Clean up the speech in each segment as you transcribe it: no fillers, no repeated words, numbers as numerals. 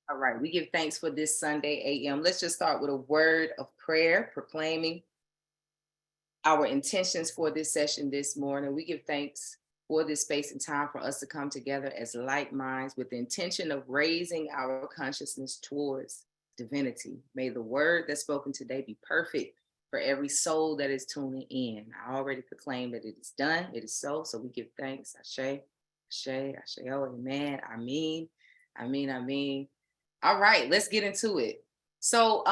All right, we give thanks for this Sunday AM. Let's just start with a word of prayer, proclaiming our intentions for this session this morning. We give thanks for this space and time for us to come together as like minds with the intention of raising our consciousness towards divinity. May the word that's spoken today be perfect for every soul that is tuning in. I already proclaimed that it is done. It is so. So we give thanks. Ashe, Ashe, Ashe, oh, amen. I mean. All right, let's get into it. So,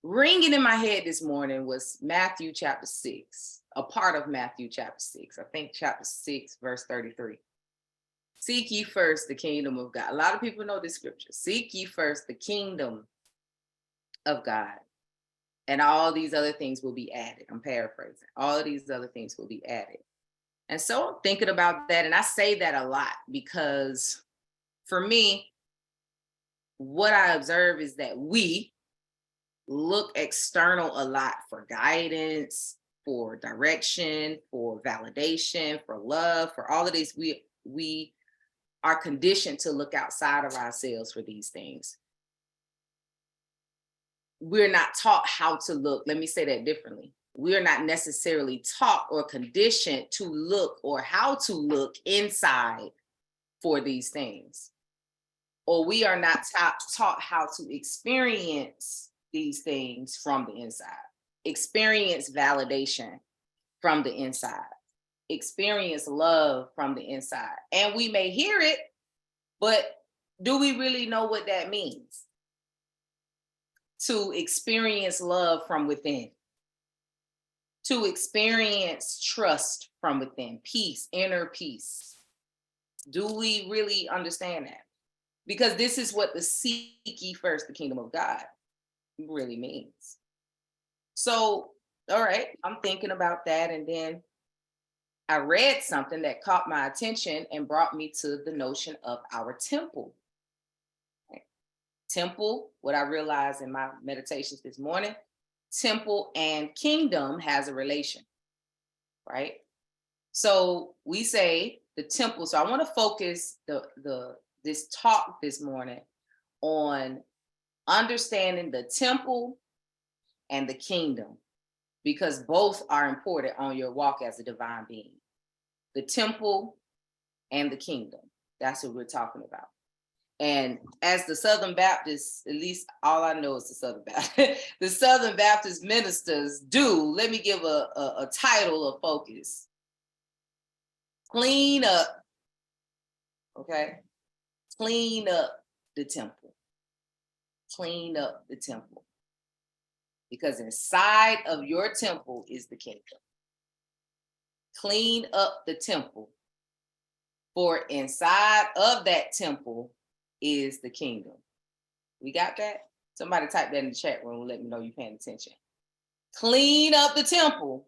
ringing in my head this morning was Matthew chapter 6, a part of Matthew chapter 6. I think chapter 6, verse 33. Seek ye first the kingdom of God. A lot of people know this scripture. Seek ye first the kingdom of God, and all these other things will be added. I'm paraphrasing. All of these other things will be added. And so I'm thinking about that, and I say that a lot because for me, what I observe is that we look external a lot for guidance, for direction, for validation, for love, for all of these. We are conditioned to look outside of ourselves for these things. We're not taught how to look. Let me say that differently. We are not necessarily taught or conditioned to look or how to look inside for these things. Or we are not taught how to experience these things from the inside, experience validation from the inside, experience love from the inside. And we may hear it, but do we really know what that means? To experience love from within, to experience trust from within, peace, inner peace. Do we really understand that? Because this is what the seek ye first the kingdom of God really means. So, all right, I'm thinking about that. And then I read something that caught my attention and brought me to the notion of our temple. Right? Temple, what I realized in my meditations this morning, temple and kingdom has a relation, right? So we say the temple. So I want to focus this talk this morning on understanding the temple and the kingdom, because both are important on your walk as a divine being. The temple and the kingdom. That's what we're talking about. And as the Southern Baptists, at least all I know is the Southern Baptist, the Southern Baptist ministers do, let me give a title of focus. Clean up, okay? Clean up the temple. Clean up the temple. Because inside of your temple is the kingdom. Clean up the temple. For inside of that temple is the kingdom. We got that? Somebody type that in the chat room and let me know you're paying attention. Clean up the temple.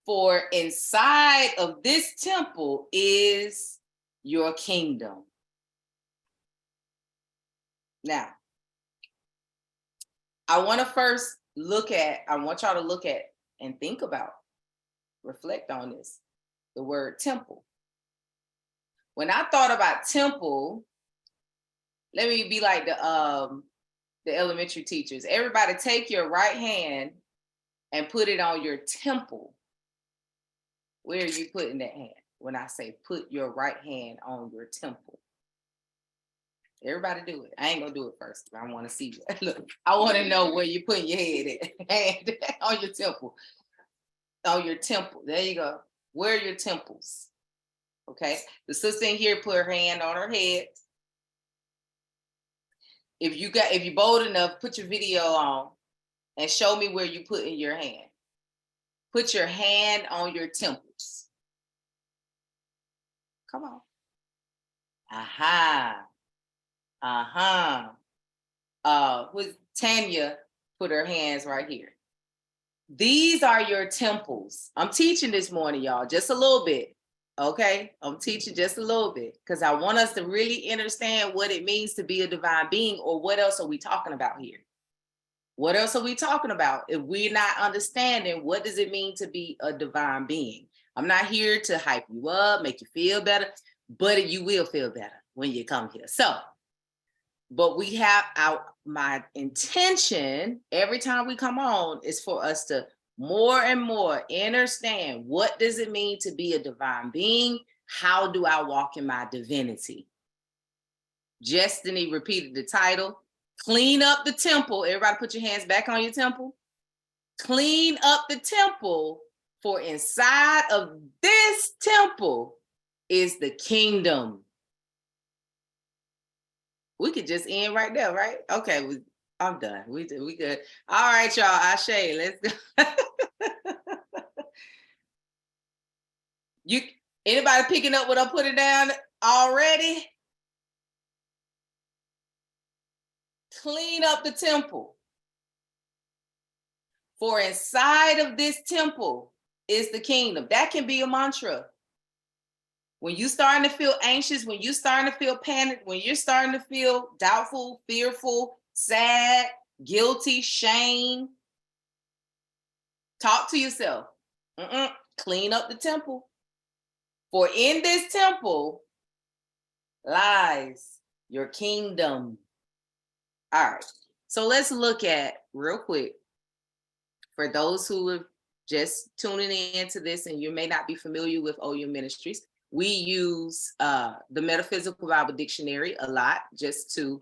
For inside of this temple is your kingdom. Now, I want y'all to look at and think about, reflect on this, the word temple. When I thought about temple, let me be like the elementary teachers. Everybody take your right hand and put it on your temple. Where are you putting that hand? When I say put your right hand on your temple. Everybody do it. I ain't gonna do it first. I want to see you. Look, I want to know where you're putting your head at. On your temple. On your temple. There you go. Where are your temples? Okay. The sister in here put her hand on her head. If you're bold enough, put your video on and show me where you put in your hand. Put your hand on your temples. Come on. Aha. With Tanya put her hands right here. These are your temples. I'm teaching this morning, y'all, just a little bit. Okay, I'm teaching just a little bit because I want us to really understand what it means to be a divine being, or what else are we talking about here? What else are we talking about if we're not understanding what does it mean to be a divine being? I'm not here to hype you up, make you feel better, but you will feel better. when you come here. So, but we have my intention every time we come on is for us to more and more understand what does it mean to be a divine being? How do I walk in my divinity? Destiny repeated the title. Clean up the temple. Everybody put your hands back on your temple. Clean up the temple, for inside of this temple is the kingdom. We could just end right there, right? Okay, I'm done. We good. All right, y'all. Ashe, let's go. Anybody picking up what I'm putting down already? Clean up the temple. For inside of this temple is the kingdom. That can be a mantra. When you're starting to feel anxious, when you're starting to feel panicked, when you're starting to feel doubtful, fearful, sad, guilty, shame, talk to yourself. Clean up the temple. For in this temple lies your kingdom. All right. So let's look at real quick, for those who are just tuning into this and you may not be familiar with OU Ministries, we use the Metaphysical Bible Dictionary a lot just to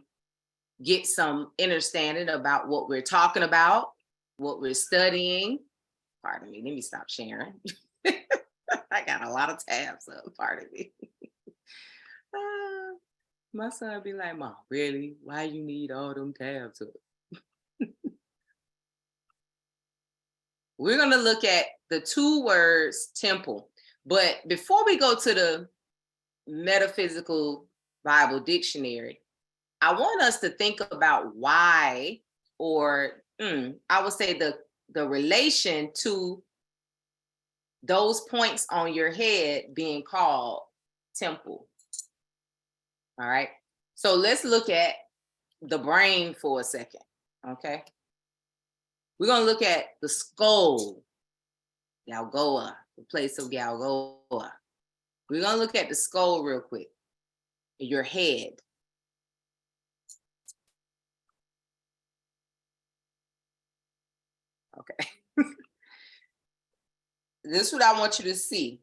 get some understanding about what we're talking about, what we're studying. Pardon me, let me stop sharing. I got a lot of tabs up, pardon me. My son be like, Mom, really? Why you need all them tabs up? We're going to look at the two words temple. But before we go to the Metaphysical Bible Dictionary, I want us to think about why, or I would say the relation to those points on your head being called temple. All right. So let's look at the brain for a second. Okay. We're going to look at the skull, Galgoa, the place of Galgoa. We're going to look at the skull real quick, your head. Okay. This is what I want you to see.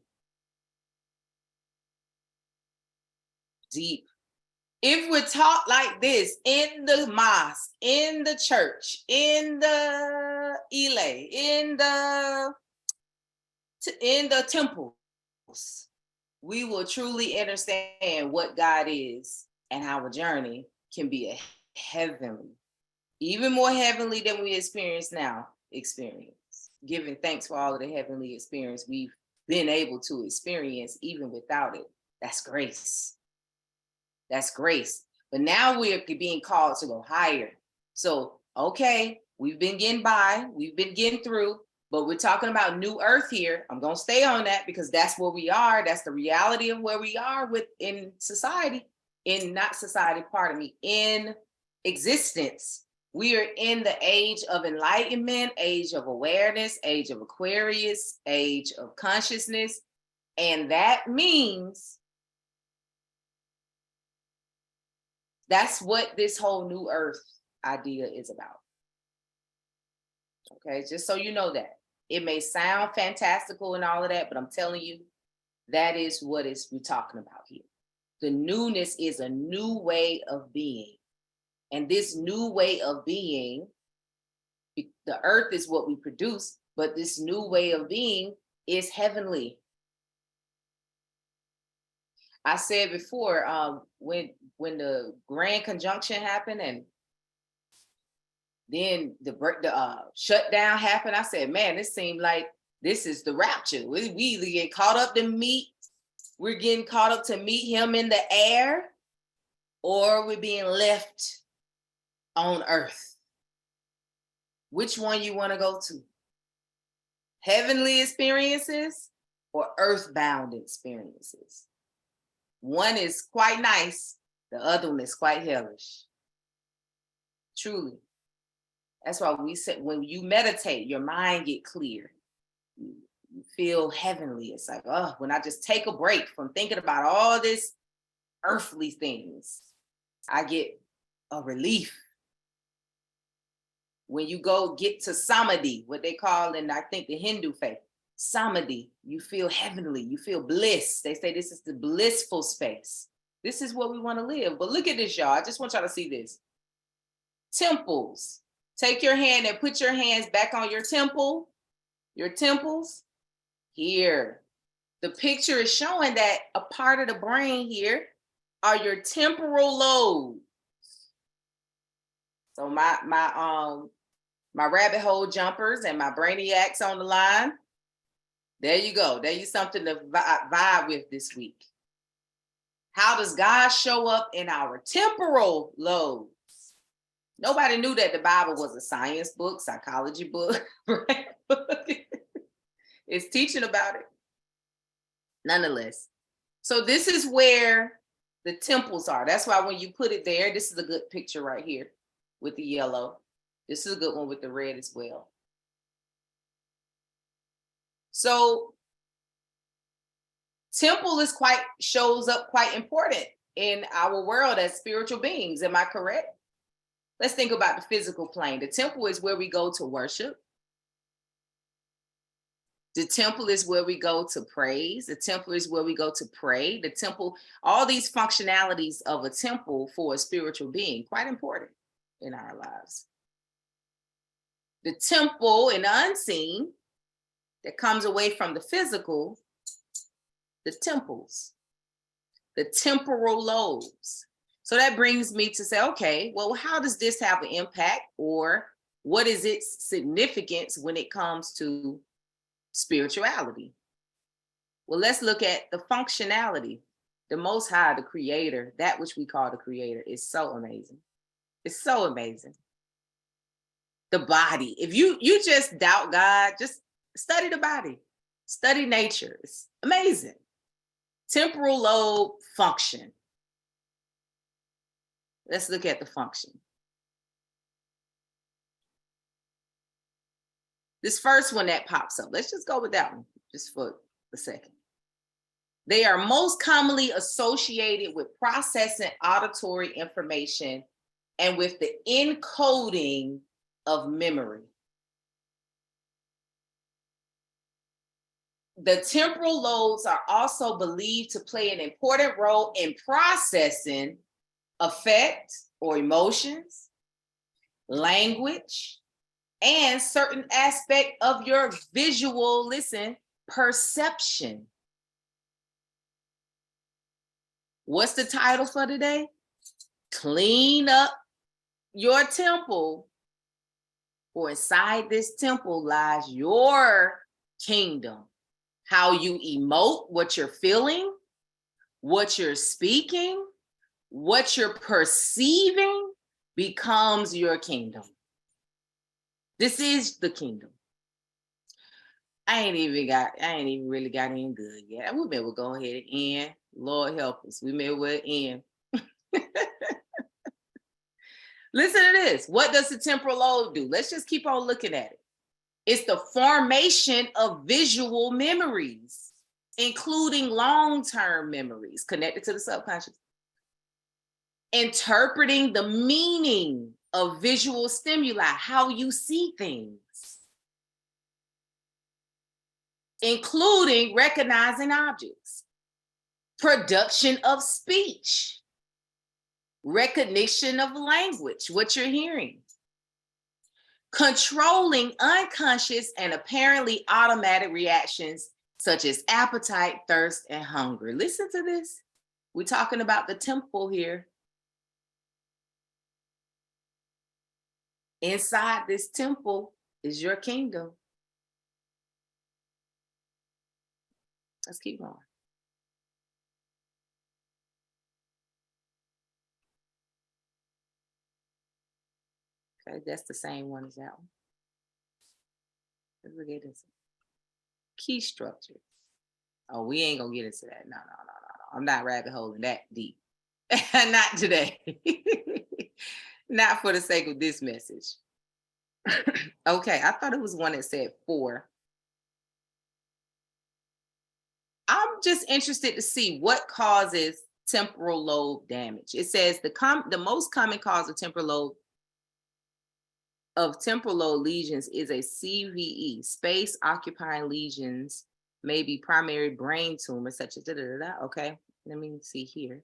Deep. If we're taught like this in the mosque, in the church, in the Ile, in the temples, we will truly understand what God is, and our journey can be a heavenly, even more heavenly than we experience, giving thanks for all of the heavenly experience we've been able to experience even without it. That's grace. That's grace. But now we're being called to go higher. So, okay, we've been getting by, we've been getting through, but we're talking about new earth here. I'm going to stay on that because that's where we are. That's the reality of where we are in society, in existence. We are in the age of enlightenment, age of awareness, age of Aquarius, age of consciousness. And that means that's what this whole new earth idea is about. Okay, just so you know that. It may sound fantastical and all of that, but I'm telling you, that is what we're talking about here. The newness is a new way of being. And this new way of being, the earth is what we produce, but this new way of being is heavenly. I said before, when the grand conjunction happened and then the shutdown happened, I said, man, this seemed like this is the rapture. We either get caught up we're getting caught up to meet him in the air, or we're being left on earth. Which one you want to go to? Heavenly experiences or earthbound experiences? One is quite nice, the other one is quite hellish. Truly. That's why we said when you meditate, your mind get clear. You feel heavenly. It's like, when I just take a break from thinking about all this earthly things. I get a relief. When you go get to samadhi, what they call in, I think, the Hindu faith, samadhi, you feel heavenly, you feel bliss. They say this is the blissful space. This is where we want to live. But look at this, y'all. I just want y'all to see this. Temples. Take your hand and put your hands back on your temple, your temples. Here. The picture is showing that a part of the brain here are your temporal lobes. So my rabbit hole jumpers and my brainiacs on the line. There you go. There you something to vibe with this week. How does God show up in our temporal lobes? Nobody knew that the Bible was a science book, psychology book, right? It's teaching about it. Nonetheless. So this is where the temples are. That's why when you put it there, this is a good picture right here with the yellow. This is a good one with the red as well. So temple shows up quite important in our world as spiritual beings. Am I correct? Let's think about the physical plane. The temple is where we go to worship. The temple is where we go to praise. The temple is where we go to pray. The temple, all these functionalities of a temple for a spiritual being, quite important in our lives. The temple in the unseen that comes away from the physical, the temples, the temporal lobes. So that brings me to say, okay, well, how does this have an impact, or what is its significance when it comes to spirituality? Well, let's look at the functionality. The Most High, the Creator, that which we call the Creator, is so amazing. It's so amazing. The body. If you just doubt God, just study the body. Study nature. It's amazing. Temporal lobe function. Let's look at the function. This first one that pops up, let's just go with that one just for a second. They are most commonly associated with processing auditory information and with the encoding of memory. The temporal lobes are also believed to play an important role in processing affect or emotions, language, and certain aspect of your visual, perception. What's the title for today? Clean up your temple, for inside this temple lies your kingdom. How you emote, what you're feeling, what you're speaking, what you're perceiving becomes your kingdom. This is the kingdom. I ain't even really got in good yet. We may well go ahead and end. Lord help us. We may well end. Listen to this. What does the temporal lobe do? Let's just keep on looking at it. It's the formation of visual memories, including long-term memories connected to the subconscious. Interpreting the meaning of visual stimuli, how you see things, including recognizing objects, production of speech, recognition of language, what you're hearing, controlling unconscious and apparently automatic reactions such as appetite, thirst, and hunger. Listen to this. We're talking about the temple here. Inside this temple is your kingdom. Let's keep going. Okay, that's the same one as that one. Let's look at this. Key structures. Oh, we ain't gonna get into that. No. I'm not rabbit holing that deep. Not today. Not for the sake of this message. Okay, I thought it was one that said 4. I'm just interested to see what causes temporal lobe damage. It says the most common cause of temporal lobe lesions is a CVE, space occupying lesions, may be primary brain tumors such as Okay, let me see here.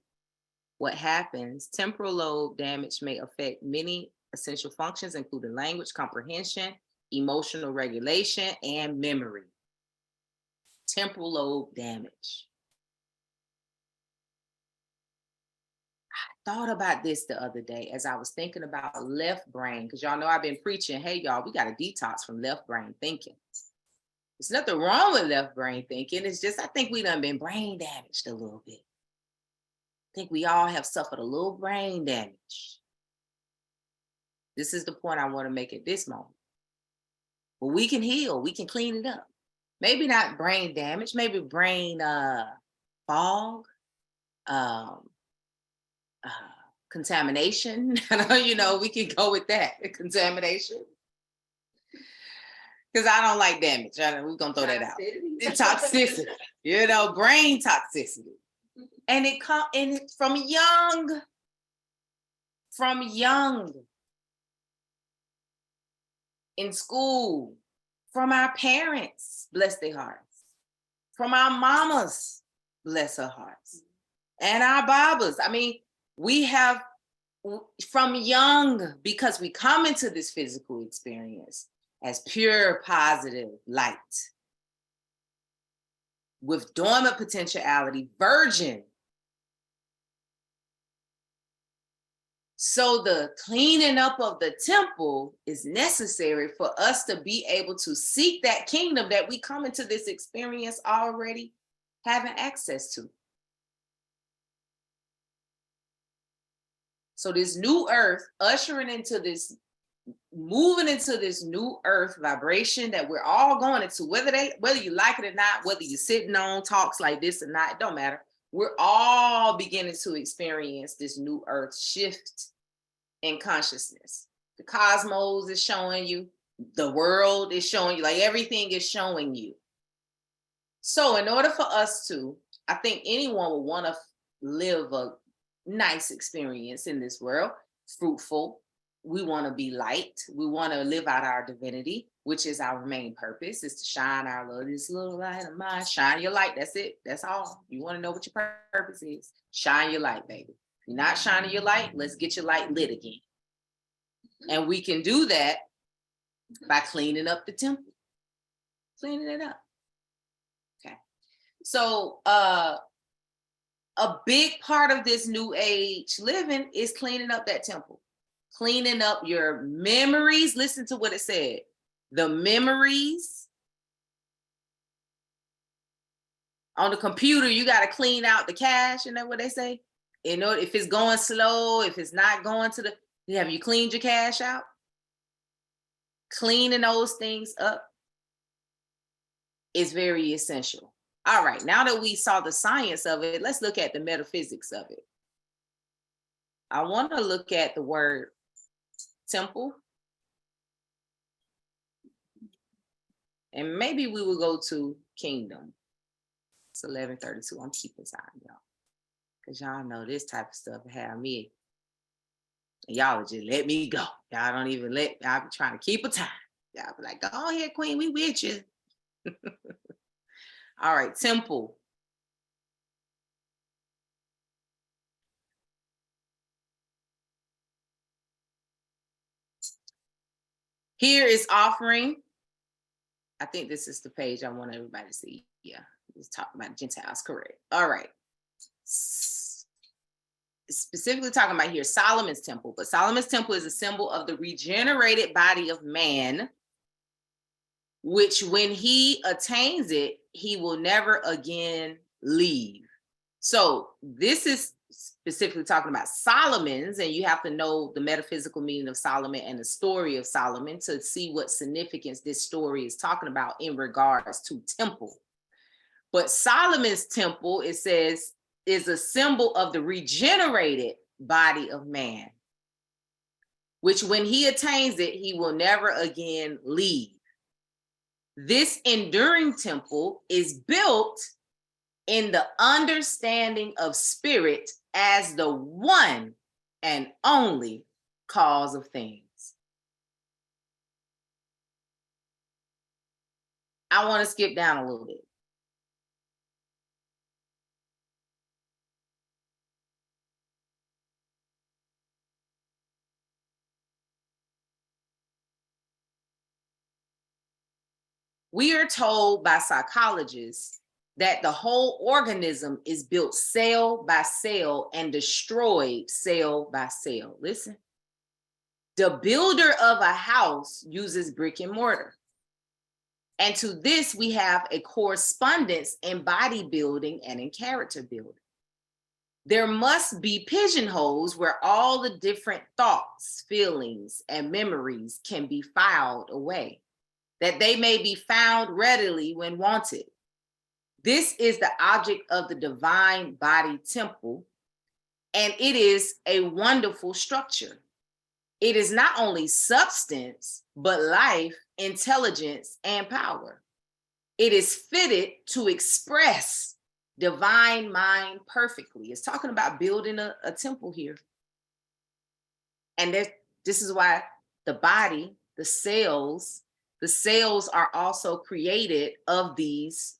What happens? Temporal lobe damage may affect many essential functions, including language comprehension, emotional regulation, and memory. Temporal lobe damage. I thought about this the other day as I was thinking about left brain, because y'all know I've been preaching, hey, y'all, we got to detox from left brain thinking. There's nothing wrong with left brain thinking. It's just, I think we done been brain damaged a little bit. I think we all have suffered a little brain damage. This is the point I want to make at this moment. But we can heal. We can clean it up. Maybe not brain damage. Maybe brain fog, contamination. We can go with that. Contamination. Because I don't like damage. We're going to throw that out. Toxicity. Brain toxicity. And it comes from young. In school, from our parents, bless their hearts, from our mamas, bless her hearts, and our babas. I mean, we have from young, because we come into this physical experience as pure positive light with dormant potentiality, virgin. So the cleaning up of the temple is necessary for us to be able to seek that kingdom that we come into this experience already having access to. So this new earth, moving into this new earth vibration that we're all going into, whether you like it or not, whether you're sitting on talks like this or not, it don't matter. We're all beginning to experience this new earth shift in consciousness. The cosmos is showing you, the world is showing you, like everything is showing you. So in order for us to, I think anyone would want to live a nice experience in this world, fruitful. We want to be light. We want to live out our divinity, which is our main purpose, is to shine this little light of mine. Shine your light. That's it. That's all. You want to know what your purpose is? Shine your light, baby. If you're not shining your light, let's get your light lit again. And we can do that by cleaning up the temple. Cleaning it up. Okay. So a big part of this new age living is cleaning up that temple. Cleaning up your memories. Listen to what it said. The memories. On the computer, you got to clean out the cache, and that's what they say. If it's going slow, if it's not going to have you cleaned your cache out? Cleaning those things up is very essential. All right, now that we saw the science of it, let's look at the metaphysics of it. I want to look at the word temple. And maybe we will go to kingdom. It's 11:32. I'm keeping time, y'all. Because y'all know this type of stuff have me. Y'all just let me go. Y'all don't even I'll be trying to keep a time. Y'all be like, go ahead, queen, we with you. All right, temple. Here is offering. I think this is the page I want everybody to see. Yeah, let's talk about Gentiles, correct. All right. Specifically talking about here Solomon's temple, but Solomon's temple is a symbol of the regenerated body of man, which when he attains it, he will never again leave. So this is specifically talking about Solomon's, and you have to know the metaphysical meaning of Solomon and the story of Solomon to see what significance this story is talking about in regards to temple. But Solomon's temple, it says, is a symbol of the regenerated body of man, which when he attains it, he will never again leave. This enduring temple is built in the understanding of spirit as the one and only cause of things. I want to skip down a little bit. We are told by psychologists that the whole organism is built cell by cell and destroyed cell by cell. Listen, the builder of a house uses brick and mortar. And to this, we have a correspondence in bodybuilding and in character building. There must be pigeonholes where all the different thoughts, feelings, and memories can be filed away, that they may be found readily when wanted. This is the object of the divine body temple, and it is a wonderful structure. It is not only substance, but life, intelligence, and power. It is fitted to express divine mind perfectly. It's talking about building a temple here. And this is why the body, the cells are also created of these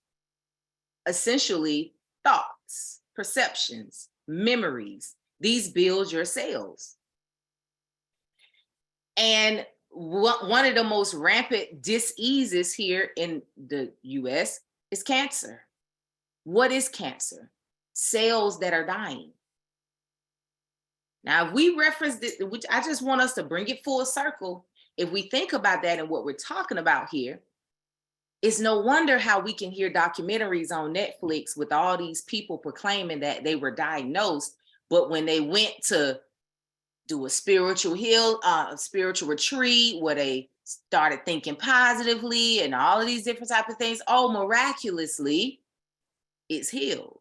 essentially thoughts, perceptions, memories. These build your cells. And one of the most rampant diseases here in the US is cancer. What is cancer? Cells that are dying. Now, if we reference this, which I just want us to bring it full circle, if we think about that and what we're talking about here, it's no wonder how we can hear documentaries on Netflix with all these people proclaiming that they were diagnosed, but when they went to do a spiritual retreat where they started thinking positively and all of these different type of things, oh, miraculously, it's healed.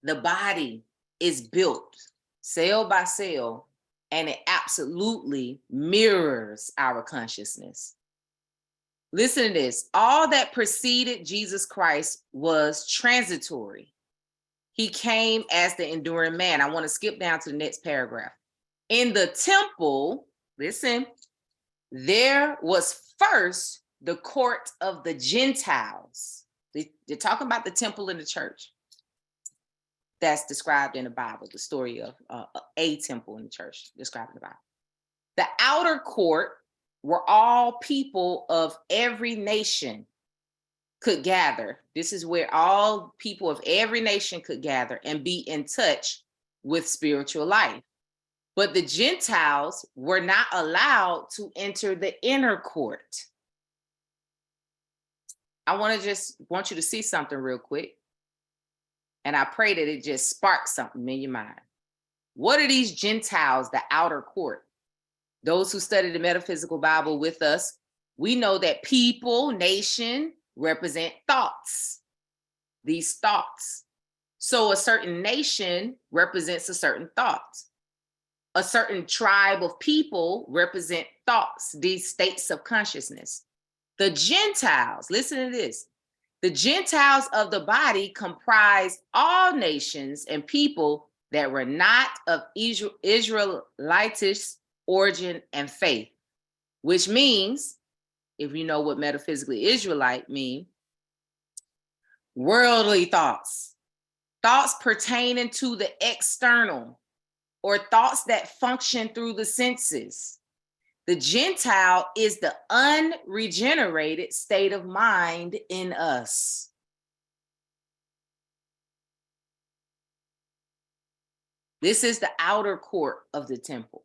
The body is built cell by cell, and it absolutely mirrors our consciousness. Listen to this. All that preceded Jesus Christ was transitory. He came as the enduring man. I want to skip down to the next paragraph. In the temple, listen, there was first the court of the Gentiles. They're talking about the temple in the church. That's described in the Bible, the story of a temple in the church described in the Bible. The outer court, where all people of every nation could gather. This is where all people of every nation could gather and be in touch with spiritual life. But the Gentiles were not allowed to enter the inner court. I want you to see something real quick. And I pray that it just sparks something in your mind. What are these Gentiles, the outer court? Those who study the metaphysical Bible with us, we know that people, nation, represent thoughts. These thoughts. So a certain nation represents a certain thought. A certain tribe of people represent thoughts, these states of consciousness. The Gentiles, listen to this. The Gentiles of the body comprise all nations and people that were not of Israelitish origin and faith, which means, if you know what metaphysically Israelite mean, worldly thoughts, thoughts pertaining to the external, or thoughts that function through the senses. The Gentile is the unregenerated state of mind in us. This is the outer court of the temple.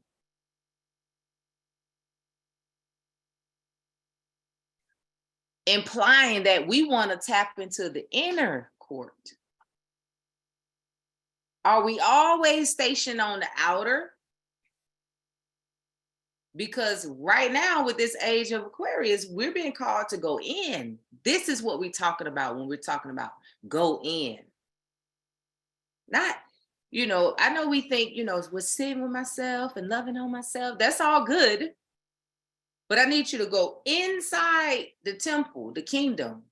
Implying that we want to tap into the inner court. Are we always stationed on the outer? Because right now, with this age of Aquarius, we're being called to go in. This is what we're talking about when we're talking about go in. Not, I know we think, we're sitting with myself and loving on myself. That's all good. But I need you to go inside the temple, the kingdom.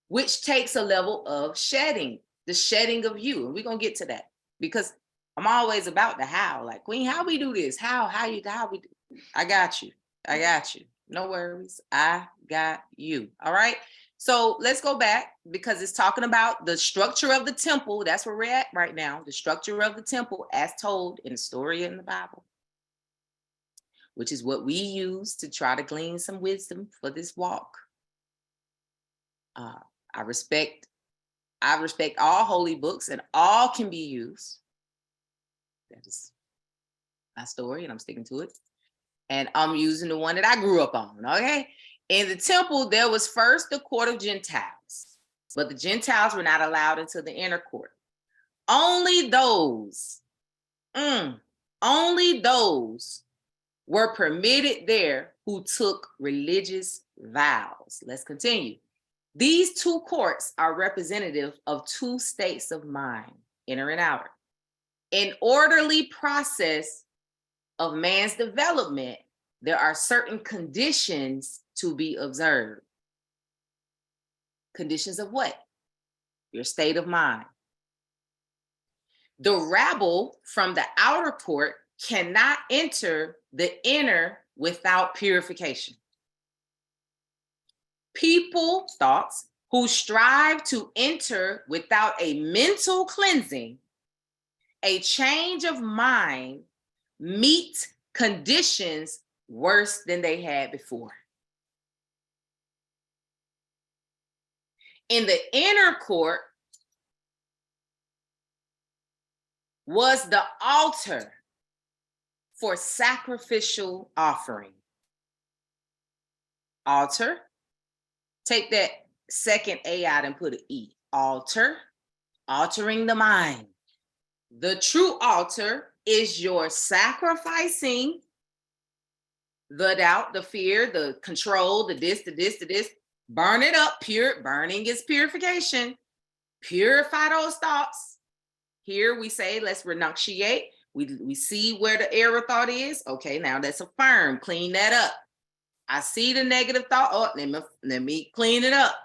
which takes a level of shedding, the shedding of you. And we're going to get to that because I'm always about the how. Like, Queen, how we do this? How we do? I got you. I got you. No worries. I got you. All right. So let's go back because it's talking about the structure of the temple. That's where we're at right now. The structure of the temple as told in the story in the Bible, which is what we use to try to glean some wisdom for this walk. I respect all holy books and all can be used. That is my story and I'm sticking to it. And I'm using the one that I grew up on, okay? In the temple, there was first the court of Gentiles, but the Gentiles were not allowed into the inner court. Only those were permitted there who took religious vows. Let's continue. These two courts are representative of two states of mind, inner and outer. An orderly process of man's development, there are certain conditions to be observed. Conditions of what? Your state of mind. The rabble from the outer court cannot enter the inner without purification. People, thoughts, who strive to enter without a mental cleansing, a change of mind, meet conditions worse than they had before. In the inner court was the altar for sacrificial offering. Altar, take that second A out and put an E. Altar, altering the mind. The true altar is your sacrificing the doubt, the fear, the control, the this. Burn it up. Burning is purification. Purify those thoughts. Here we say, let's renunciate. We see where the error thought is. Okay, now let's affirm, clean that up. I see the negative thought. Oh, let me clean it up.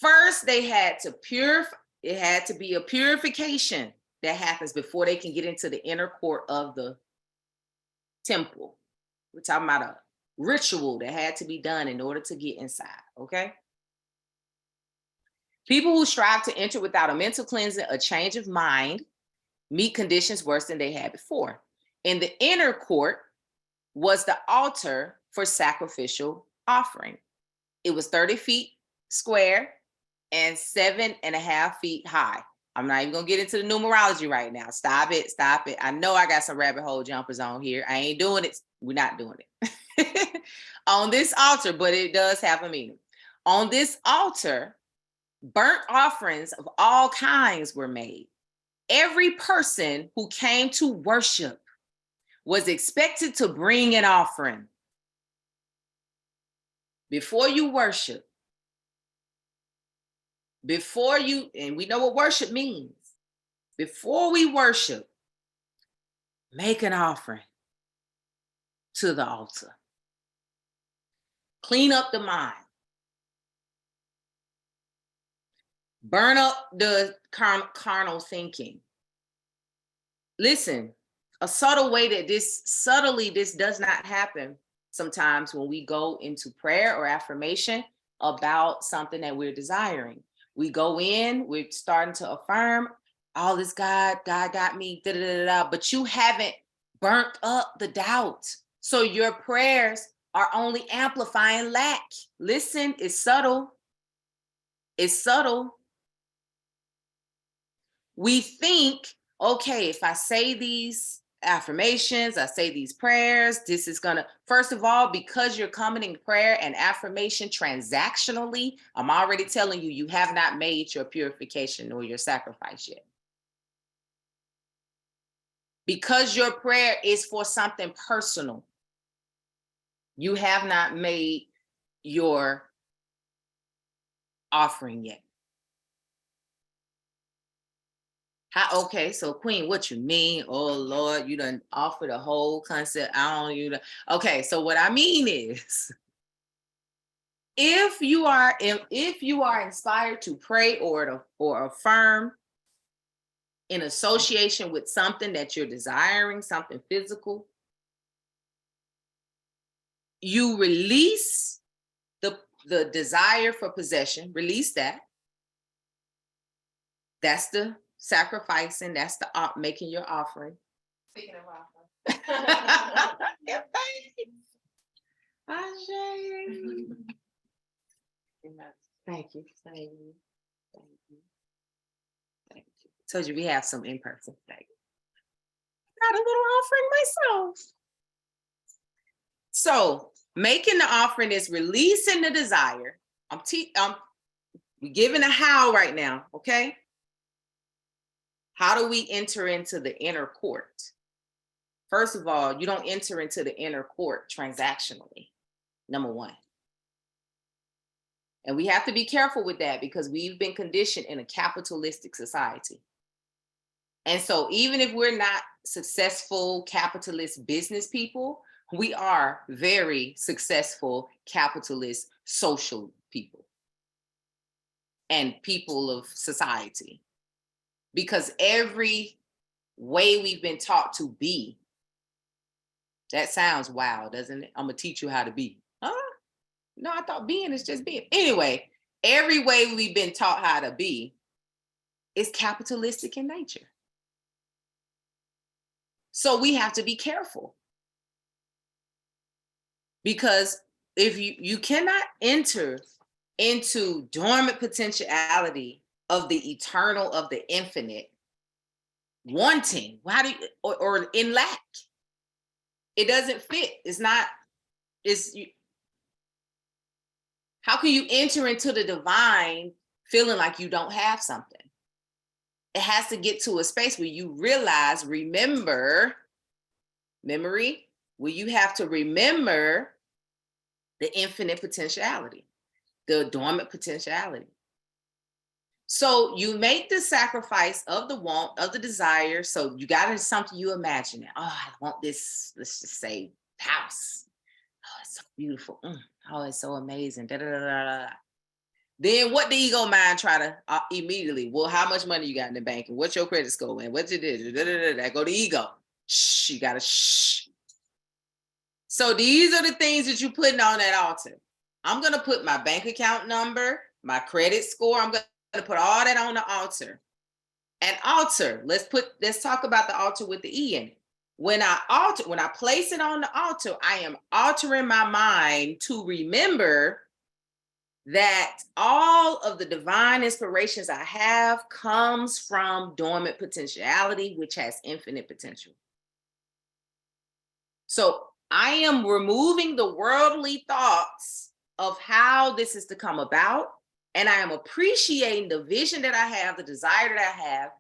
First, they had to purify. It had to be a purification that happens before they can get into the inner court of the temple. We're talking about a ritual that had to be done in order to get inside, okay? People who strive to enter without a mental cleansing, a change of mind, meet conditions worse than they had before. In the inner court was the altar for sacrificial offering. It was 30 feet square and 7.5 feet high. I'm not even gonna get into the numerology right now. Stop it. I know I got some rabbit hole jumpers on here. I ain't doing it. We're not doing it. On this altar, but it does have a meaning. On this altar, burnt offerings of all kinds were made. Every person who came to worship was expected to bring an offering. Before you worship, and we know what worship means. Before we worship, make an offering to the altar. Clean up the mind. Burn up the carnal thinking. Listen, a subtle way that this does not happen sometimes when we go into prayer or affirmation about something that we're desiring. We go in, we're starting to affirm, all this God got me, but you haven't burnt up the doubt. So your prayers are only amplifying lack. Listen, it's subtle. It's subtle. We think, okay, if I say these affirmations, I say these prayers, this is gonna, first of all, because you're coming in prayer and affirmation transactionally, I'm already telling you, you have not made your purification or your sacrifice yet. Because your prayer is for something personal, you have not made your offering yet. Okay, so Queen, what you mean? Oh Lord, you done offer the whole concept. Okay, so what I mean is If you are inspired to pray or affirm in association with something that you're desiring, something physical, you release the desire for possession, release that. That's the sacrificing, that's the making your offering. Speaking of offering. Yeah, thank you. Thank you. Thank you. Thank you. Told you we have some in-person. Thank you. Got a little offering myself. So making the offering is releasing the desire. We're giving a how right now, okay? How do we enter into the inner court? First of all, you don't enter into the inner court transactionally, number one. And we have to be careful with that because we've been conditioned in a capitalistic society. And so even if we're not successful capitalist business people, we are very successful capitalist social people and people of society. Because every way we've been taught to be, that sounds wild, doesn't it? I'm gonna teach you how to be. Huh? No, I thought being is just being. Anyway, every way we've been taught how to be is capitalistic in nature. So we have to be careful. Because if you cannot enter into dormant potentiality of the eternal, of the infinite, wanting, how do you, or in lack, it doesn't fit. How can you enter into the divine feeling like you don't have something? It has to get to a space where you realize, memory, where you have to remember the infinite potentiality, the dormant potentiality. So you make the sacrifice of the want, of the desire. So you got into something you imagine it. Oh, I want this, let's just say, house. Oh, it's so beautiful. Oh, it's so amazing. Da, da, da, da, da. Then what the ego mind try to immediately, well, how much money you got in the bank? And what's your credit score? And what's it? That go to ego. Shh, you gotta shh. So these are the things that you're putting on that altar. I'm gonna put my bank account number, my credit score. I'm gonna put all that on the altar. An altar. Let's talk about the altar with the E in it. When I place it on the altar, I am altering my mind to remember that all of the divine inspirations I have comes from dormant potentiality, which has infinite potential. So I am removing the worldly thoughts of how this is to come about. And I am appreciating the vision that I have, the desire that I have.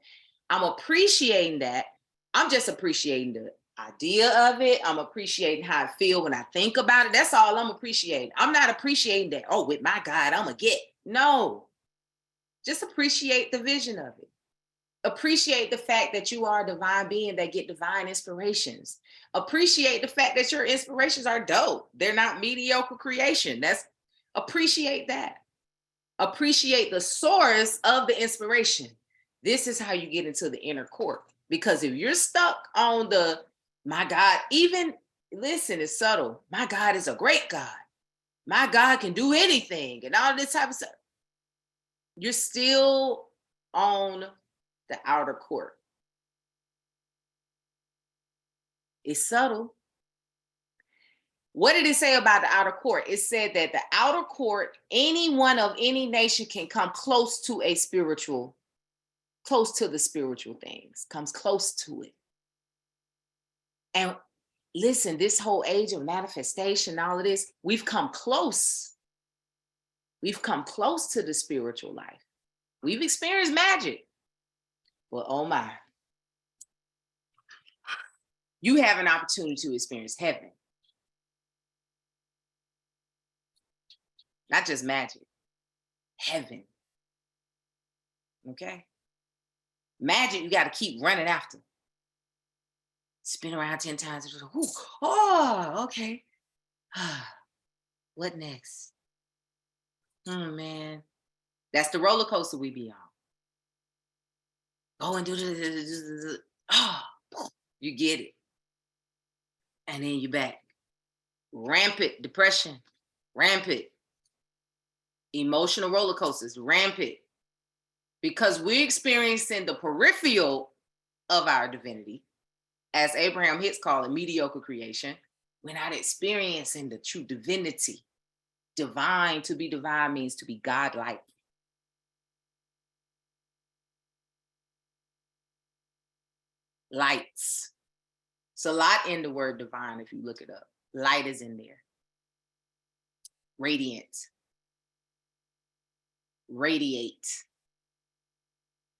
I'm appreciating that. I'm just appreciating the idea of it. I'm appreciating how I feel when I think about it. That's all I'm appreciating. I'm not appreciating that, oh, with my God, I'm gonna get. No, just appreciate the vision of it. Appreciate the fact that you are a divine being that get divine inspirations. Appreciate the fact that your inspirations are dope. They're not mediocre creation. Appreciate that. Appreciate the source of the inspiration. This is how you get into the inner court. Because if you're stuck on my God, listen, it's subtle. My God is a great God. My God can do anything and all this type of stuff. You're still on the outer court. It's subtle. What did it say about the outer court? It said that the outer court, anyone of any nation can come close to the spiritual things, comes close to it. And listen, this whole age of manifestation, all of this, we've come close. We've come close to the spiritual life. We've experienced magic. Well, oh my. You have an opportunity to experience heaven. Not just magic, heaven. Okay? Magic, you got to keep running after. Spin around 10 times. Oh, okay. What next? Man, that's the roller coaster we be on. Go and do this. Oh, you get it. And then you back. Rampant depression, rampant. Emotional roller coasters, rampant. Because we're experiencing the peripheral of our divinity, as Abraham Hicks called it, mediocre creation. We're not experiencing the true divinity. Divine, to be divine means to be godlike. Lights. It's a lot in the word divine if you look it up. Light is in there. Radiant. Radiate.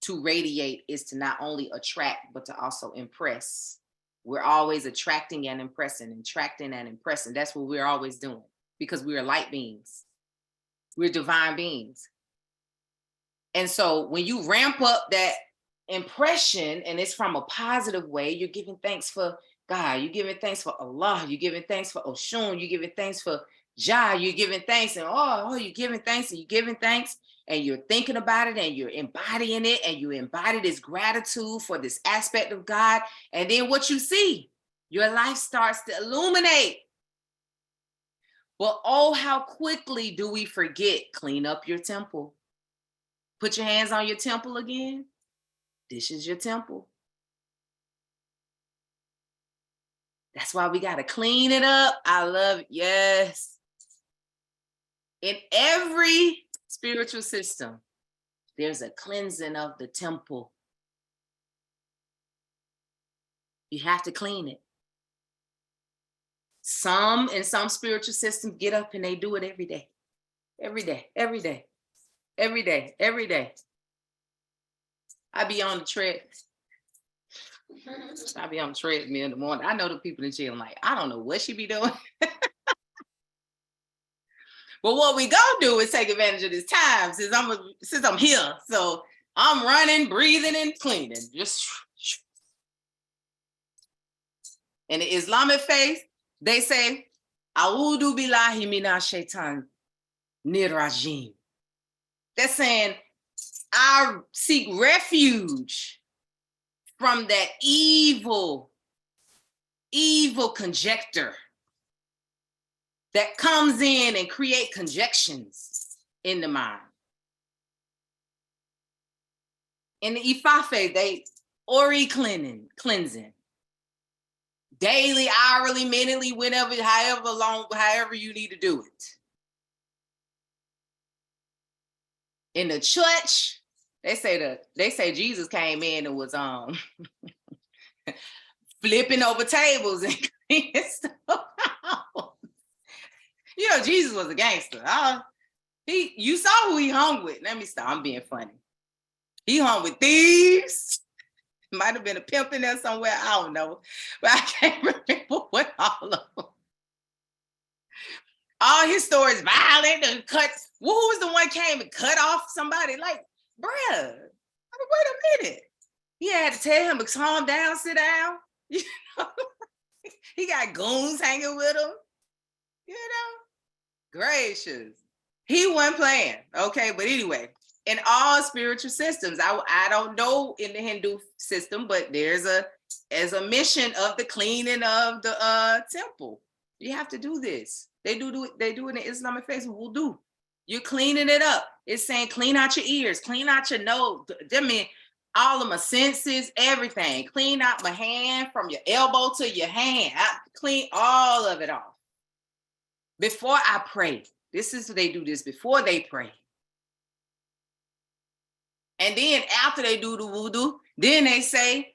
To radiate is to not only attract, but to also impress. We're always attracting and impressing, attracting and impressing. That's what we're always doing because we are light beings. We're divine beings. And so when you ramp up that impression and it's from a positive way, you're giving thanks for God, you're giving thanks for Allah, you're giving thanks for Oshun, you're giving thanks for Jah, you're giving thanks and you're giving thanks and you're giving thanks and you're thinking about it and you're embodying it and you embody this gratitude for this aspect of God. And then what you see, your life starts to illuminate. But oh, how quickly do we forget? Clean up your temple. Put your hands on your temple again. This is your temple. That's why we got to clean it up. I love it. Yes. In every spiritual system, there's a cleansing of the temple. You have to clean it. In some spiritual systems get up and they do it every day. Every day, every day, every day, every day. I be on the treadmill in the morning. I know the people in jail, I'm like, I don't know what she be doing. But what we gonna do is take advantage of this time since I'm here. So I'm running, breathing, and cleaning. Just in the Islamic faith, they say, A'udhu billahi minash shaitan nirajim. They're saying, I seek refuge from that evil conjector that comes in and create conjections in the mind. In the Ifa faith, they Ori cleansing. Daily, hourly, minutely, whenever, however you need to do it. In the church, they say Jesus came in and was flipping over tables and cleaning stuff out. You know, Jesus was a gangster. You saw who he hung with. Let me stop. I'm being funny. He hung with thieves. Might have been a pimp in there somewhere. I don't know. But I can't remember what all of them. All his stories violent and cut. Who was the one came and cut off somebody? Like, bruh, wait a minute. He had to tell him to calm down, sit down. You know? He got goons hanging with him. You know? Gracious. He wasn't playing. Okay, but anyway, in all spiritual systems, I don't know in the Hindu system, but there's a mission of the cleaning of the temple. You have to do this. They do it in the Islamic faith. We'll do. You're cleaning it up. It's saying clean out your ears, clean out your nose. I mean, all of my senses, everything. Clean out my hand from your elbow to your hand. Clean all of it off. Before I pray. This is what they do this before they pray. And then after they do the wudu, then they say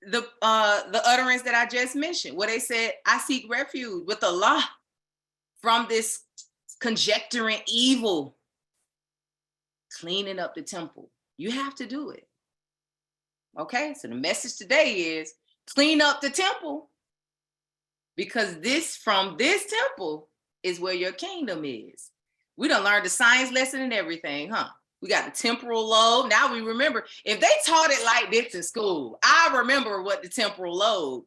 the utterance that I just mentioned, where they said, I seek refuge with Allah from this conjecturing evil, cleaning up the temple. You have to do it. Okay, so the message today is clean up the temple, because from this temple is where your kingdom is. We done learned the science lesson and everything, huh? We got the temporal lobe. Now we remember, if they taught it like this in school, I remember what the temporal lobe.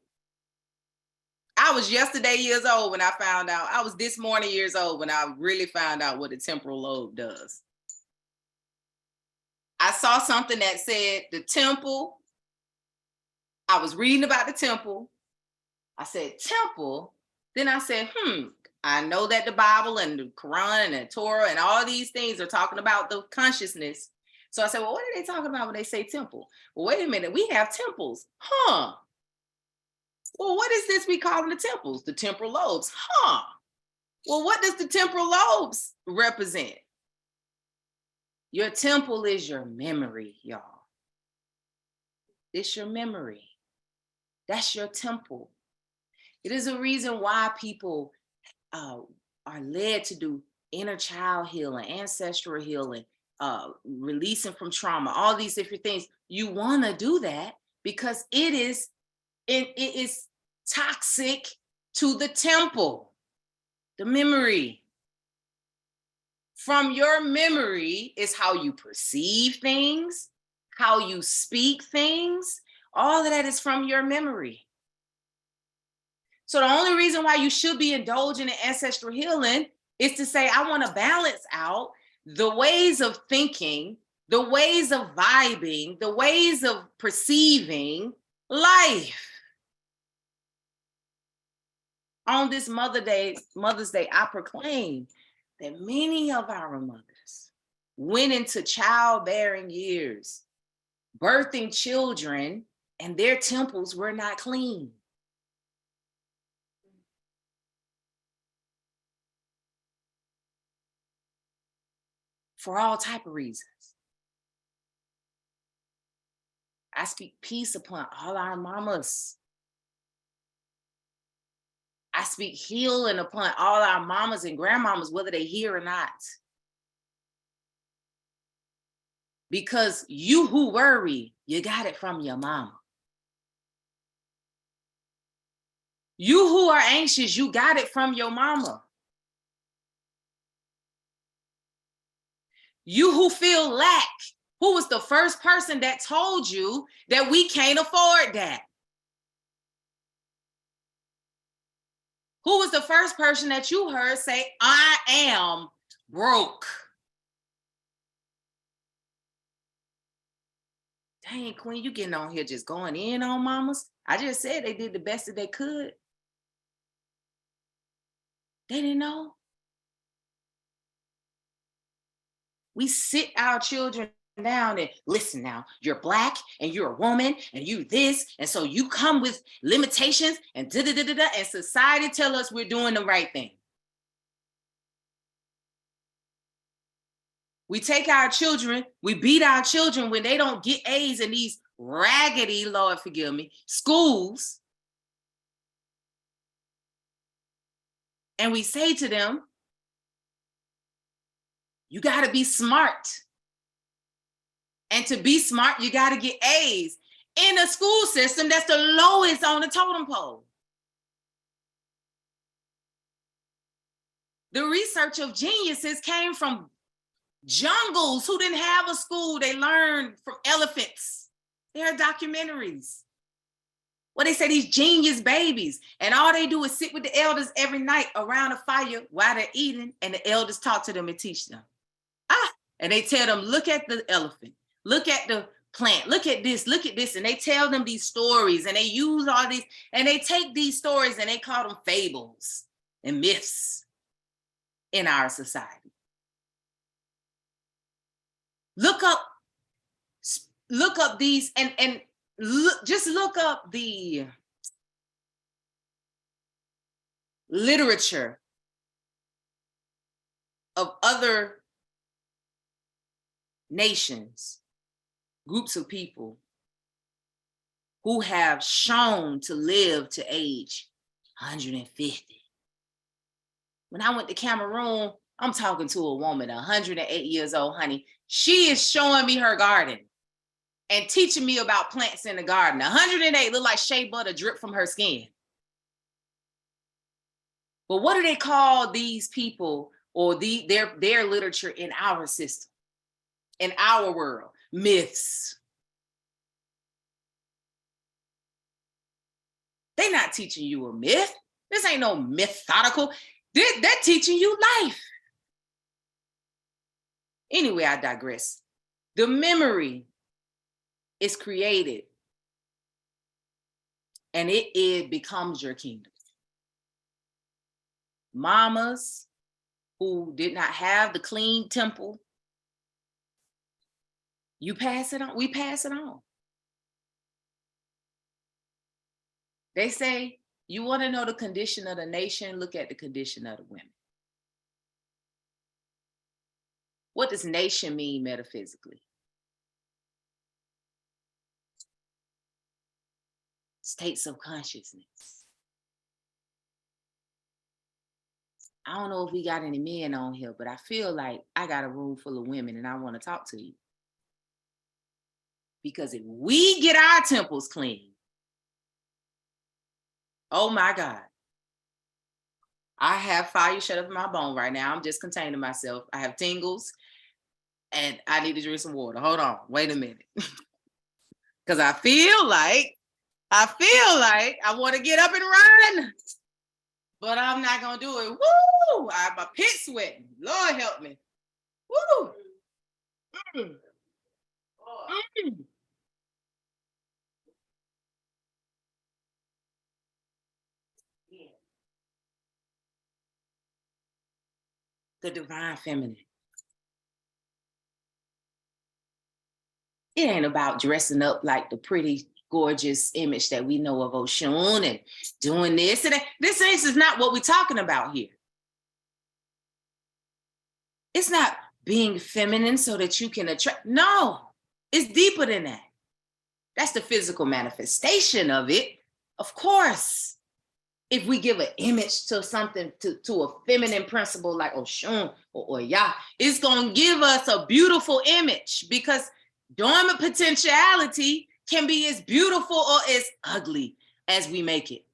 I was yesterday years old when I found out. I was this morning years old when I really found out what the temporal lobe does. I saw something that said the temple. I was reading about the temple. I said, temple? Then I said, I know that the Bible and the Quran and the Torah and all these things are talking about the consciousness. So I said, well, what are they talking about when they say temple? Well, wait a minute, we have temples. Well, what is this we call the temples? The temporal lobes. Well, what does the temporal lobes represent? Your temple is your memory, y'all. It's your memory. That's your temple. It is a reason why people are led to do inner child healing, ancestral healing, releasing from trauma, all these different things. You want to do that because it is toxic to the temple, the memory. From your memory is how you perceive things, how you speak things. All of that is from your memory. So the only reason why you should be indulging in ancestral healing is to say, I want to balance out the ways of thinking, the ways of vibing, the ways of perceiving life. On this Mother's Day, I proclaim that many of our mothers went into childbearing years, birthing children, and their temples were not clean. For all type of reasons. I speak peace upon all our mamas. I speak healing upon all our mamas and grandmamas, whether they hear or not. Because you who worry, you got it from your mama. You who are anxious, you got it from your mama. You who feel lack, who was the first person that told you that we can't afford that? Who was the first person that you heard say, I am broke? Dang, Queen, you getting on here just going in on mamas? I just said they did the best that they could. They didn't know. We sit our children down and listen now, you're Black and you're a woman and you this, and so you come with limitations and da-da-da-da-da, and society tell us we're doing the right thing. We take our children, we beat our children when they don't get A's in these raggedy, Lord forgive me, schools. And we say to them, you got to be smart. And to be smart, you got to get A's in a school system that's the lowest on the totem pole. The research of geniuses came from jungles who didn't have a school. They learned from elephants. There are documentaries where they say these genius babies, and all they do is sit with the elders every night around a fire while they're eating, and the elders talk to them and teach them. And they tell them, look at the elephant, look at the plant, look at this, and they tell them these stories, and they use all these, and they take these stories and they call them fables and myths in our society. Look up these and just look up the literature of other nations, groups of people who have shown to live to age 150. When I went to Cameroon, I'm talking to a woman, 108 years old, honey. She is showing me her garden and teaching me about plants in the garden. 108 look like shea butter drip from her skin. But what do they call these people or their literature in our system, in our world? Myths. They're not teaching you a myth. This ain't no methodical. They're teaching you life. Anyway, I digress. The memory is created and it becomes your kingdom. Mamas who did not have the clean temple, you pass it on. We pass it on. They say, you want to know the condition of the nation? Look at the condition of the women. What does nation mean metaphysically? States of consciousness. I don't know if we got any men on here, but I feel like I got a room full of women and I want to talk to you. Because if we get our temples clean, oh my God. I have fire shut up in my bone right now. I'm just containing myself. I have tingles and I need to drink some water. Hold on, wait a minute. Because I feel like I want to get up and run, but I'm not going to do it. Woo! My pit sweating. Lord help me. Woo! Mm. Mm. The divine feminine. It ain't about dressing up like the pretty, gorgeous image that we know of Oshun and doing this. And this is not what we're talking about here. It's not being feminine so that you can attract. No, it's deeper than that. That's the physical manifestation of it. Of course, if we give an image to something, to a feminine principle like Oshun or Oya, it's going to give us a beautiful image because dormant potentiality can be as beautiful or as ugly as we make it.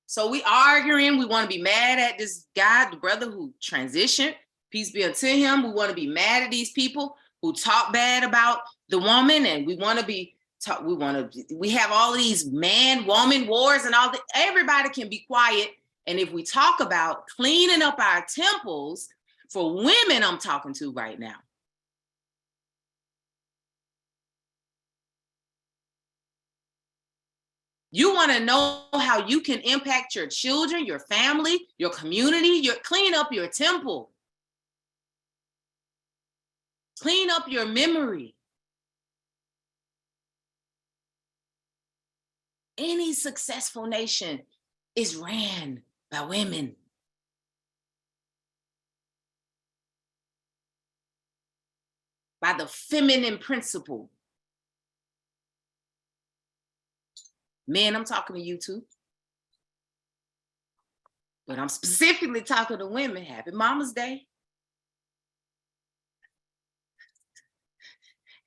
So we arguing, we want to be mad at this guy, the brother who transitioned, peace be unto him. We want to be mad at these people who talk bad about the woman, and we have all these man-woman wars and all that. Everybody can be quiet. And if we talk about cleaning up our temples, for women I'm talking to right now, you want to know how you can impact your children, your family, your community, clean up your temple. Clean up your memory. Any successful nation is ran by women. By the feminine principle. Men, I'm talking to you too. But I'm specifically talking to women. Happy Mama's Day.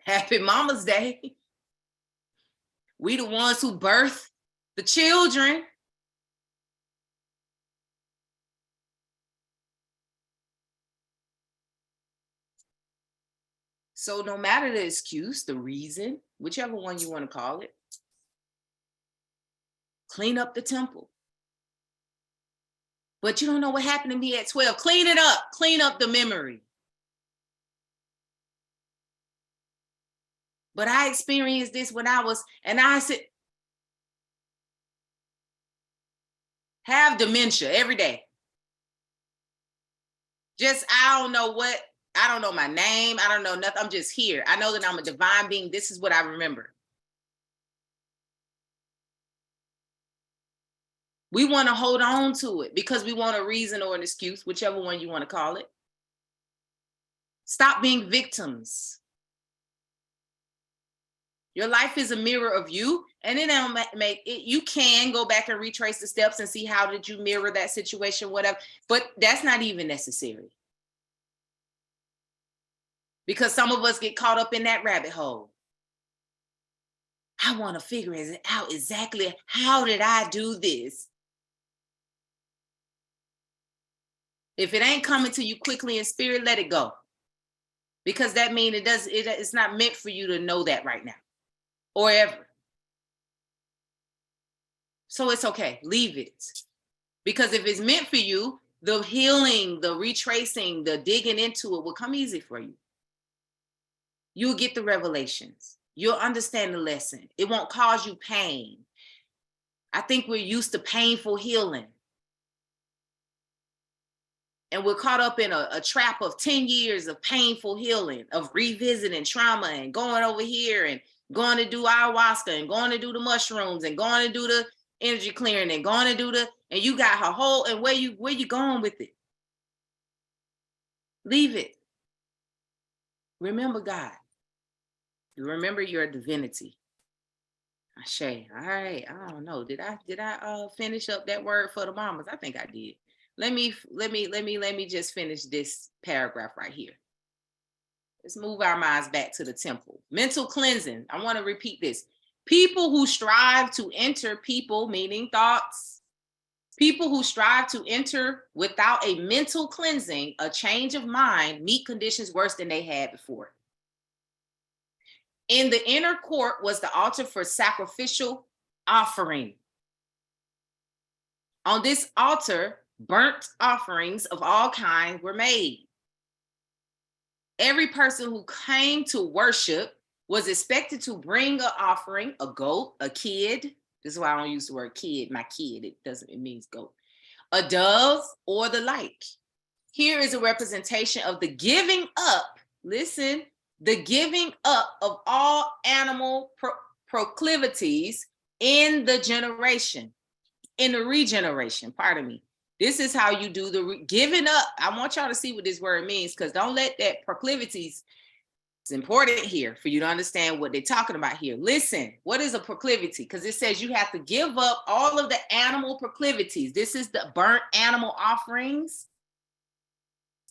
Happy Mama's Day. We the ones who birth the children. So no matter the excuse, the reason, whichever one you want to call it, clean up the temple. But you don't know what happened to me at 12. Clean it up. Clean up the memory. But I experienced this when I said, have dementia every day. I don't know my name. I don't know nothing. I'm just here. I know that I'm a divine being. This is what I remember. We want to hold on to it because we want a reason or an excuse, whichever one you want to call it. Stop being victims. Your life is a mirror of you, and it don't make it. You can go back and retrace the steps and see how did you mirror that situation, whatever. But that's not even necessary. Because some of us get caught up in that rabbit hole. I want to figure it out exactly. How did I do this? If it ain't coming to you quickly in spirit, let it go. because that means it's not meant for you to know that right now or ever. So it's okay, leave it. Because if it's meant for you, the healing, the retracing, the digging into it will come easy for you. You'll get the revelations. You'll understand the lesson. It won't cause you pain. I think we're used to painful healing. And we're caught up in a trap of 10 years of painful healing, of revisiting trauma and going over here and going to do ayahuasca and going to do the mushrooms and going to do the energy clearing and going to do and you got her whole, and where you going with it? Leave it. Remember God. You remember your divinity. Ashe. All right. I don't know. Did I finish up that word for the mamas? I think I did. Let me just finish this paragraph right here. Let's move our minds back to the temple. Mental cleansing. I want to repeat this. People who strive to enter, people meaning thoughts, people who strive to enter without a mental cleansing, a change of mind, meet conditions worse than they had before. In the inner court was the altar for sacrificial offering. On this altar, burnt offerings of all kinds were made. Every person who came to worship was expected to bring an offering, a goat, a kid. This is why I don't use the word kid, my kid. It means goat. A dove or the like. Here is a representation of the giving up. Listen, the giving up of all animal proclivities in the regeneration, pardon me. This is how you do the giving up. I want y'all to see what this word means, because don't let that proclivities, it's important here for you to understand what they're talking about here. Listen, what is a proclivity? Because it says you have to give up all of the animal proclivities. This is the burnt animal offerings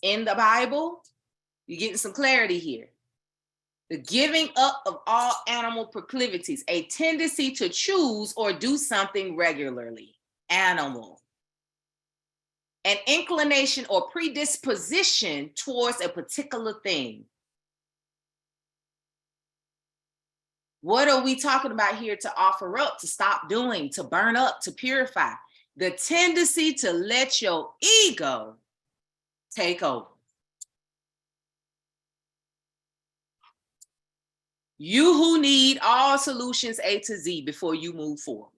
in the Bible. You're getting some clarity here. The giving up of all animal proclivities, a tendency to choose or do something regularly. Animal. An inclination or predisposition towards a particular thing. What are we talking about here to offer up, to stop doing, to burn up, to purify? The tendency to let your ego take over. You who need all solutions A to Z before you move forward.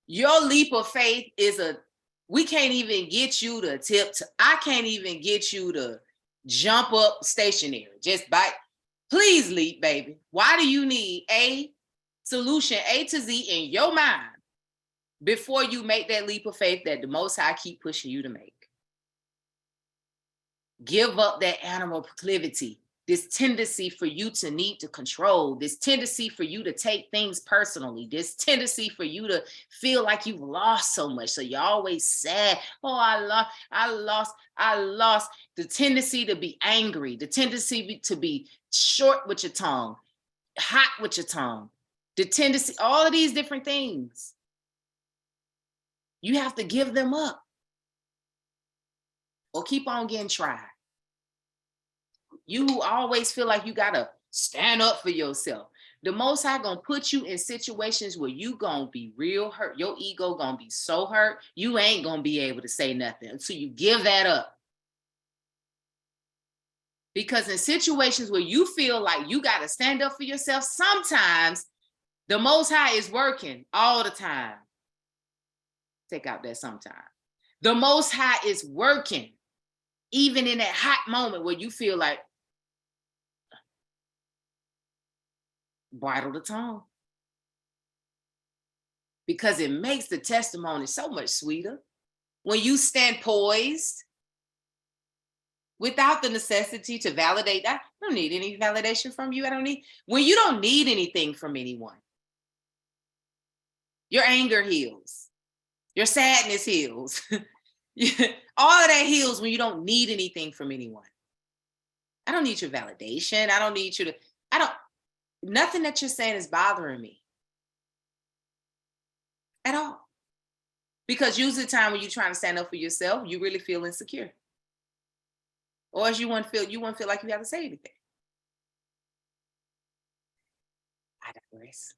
Your leap of faith is we can't even get you to I can't even get you to jump up stationary. Just bite. Please leap, baby. Why do you need a solution A to Z in your mind before you make that leap of faith that the Most High keep pushing you to make? Give up that animal proclivity. This tendency for you to need to control, this tendency for you to take things personally, this tendency for you to feel like you've lost so much. So you're always sad. Oh, I lost. The tendency to be angry, the tendency to be short with your tongue, hot with your tongue, the tendency, all of these different things. You have to give them up or keep on getting tried. You who always feel like you gotta stand up for yourself. The Most High gonna put you in situations where you gonna be real hurt. Your ego gonna be so hurt, you ain't gonna be able to say nothing until you give that up. Because in situations where you feel like you gotta stand up for yourself, sometimes the Most High is working all the time. Take out that sometime. The Most High is working, even in that hot moment where you feel like, bridle the tongue, because it makes the testimony so much sweeter when you stand poised without the necessity to validate. I don't need any validation from you. When you don't need anything from anyone, your anger heals, your sadness heals. All of that heals when you don't need anything from anyone. I don't need your validation. I don't need you to, nothing that you're saying is bothering me at all. Because usually the time when you're trying to stand up for yourself, you really feel insecure. Or else you wouldn't feel like you have to say anything. I digress.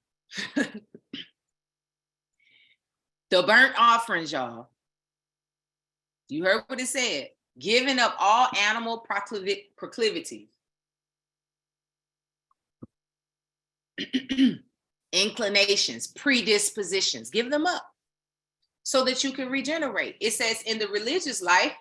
The burnt offerings, y'all. You heard what it said. Giving up all animal proclivities, inclinations, predispositions. Give them up so that you can regenerate. It says in the religious life,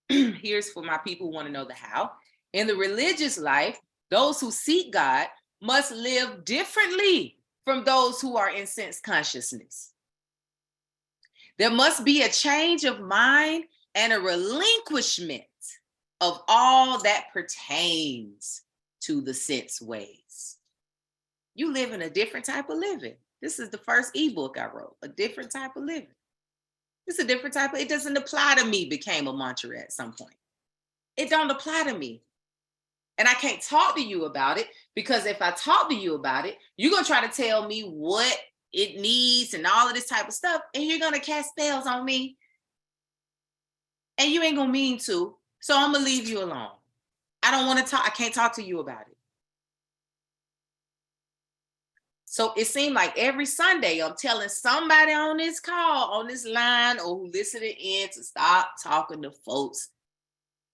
here's for my people who want to know the how. In the religious life, those who seek God must live differently from those who are in sense consciousness. There must be a change of mind and a relinquishment of all that pertains to the sense ways. You live in a different type of living. This is the first ebook I wrote, a different type of living. It's a different type of, it doesn't apply to me, became a mantra at some point. It don't apply to me. And I can't talk to you about it, because if I talk to you about it, you're going to try to tell me what it needs and all of this type of stuff, and you're going to cast spells on me. And you ain't going to mean to. So I'm going to leave you alone. I don't want to talk. I can't talk to you about it. So it seemed like every Sunday I'm telling somebody on this call, on this line, or who listening in to stop talking to folks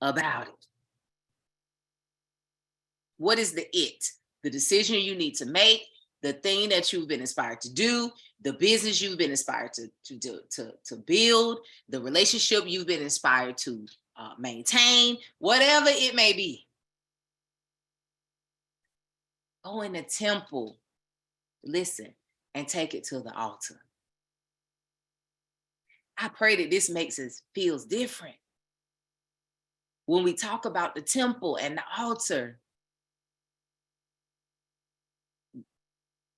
about it. What is the it? The decision you need to make, the thing that you've been inspired to do, the business you've been inspired to build, the relationship you've been inspired to maintain, whatever it may be. Go in the temple, listen, and take it to the altar. I pray that this makes us feels different. When we talk about the temple and the altar,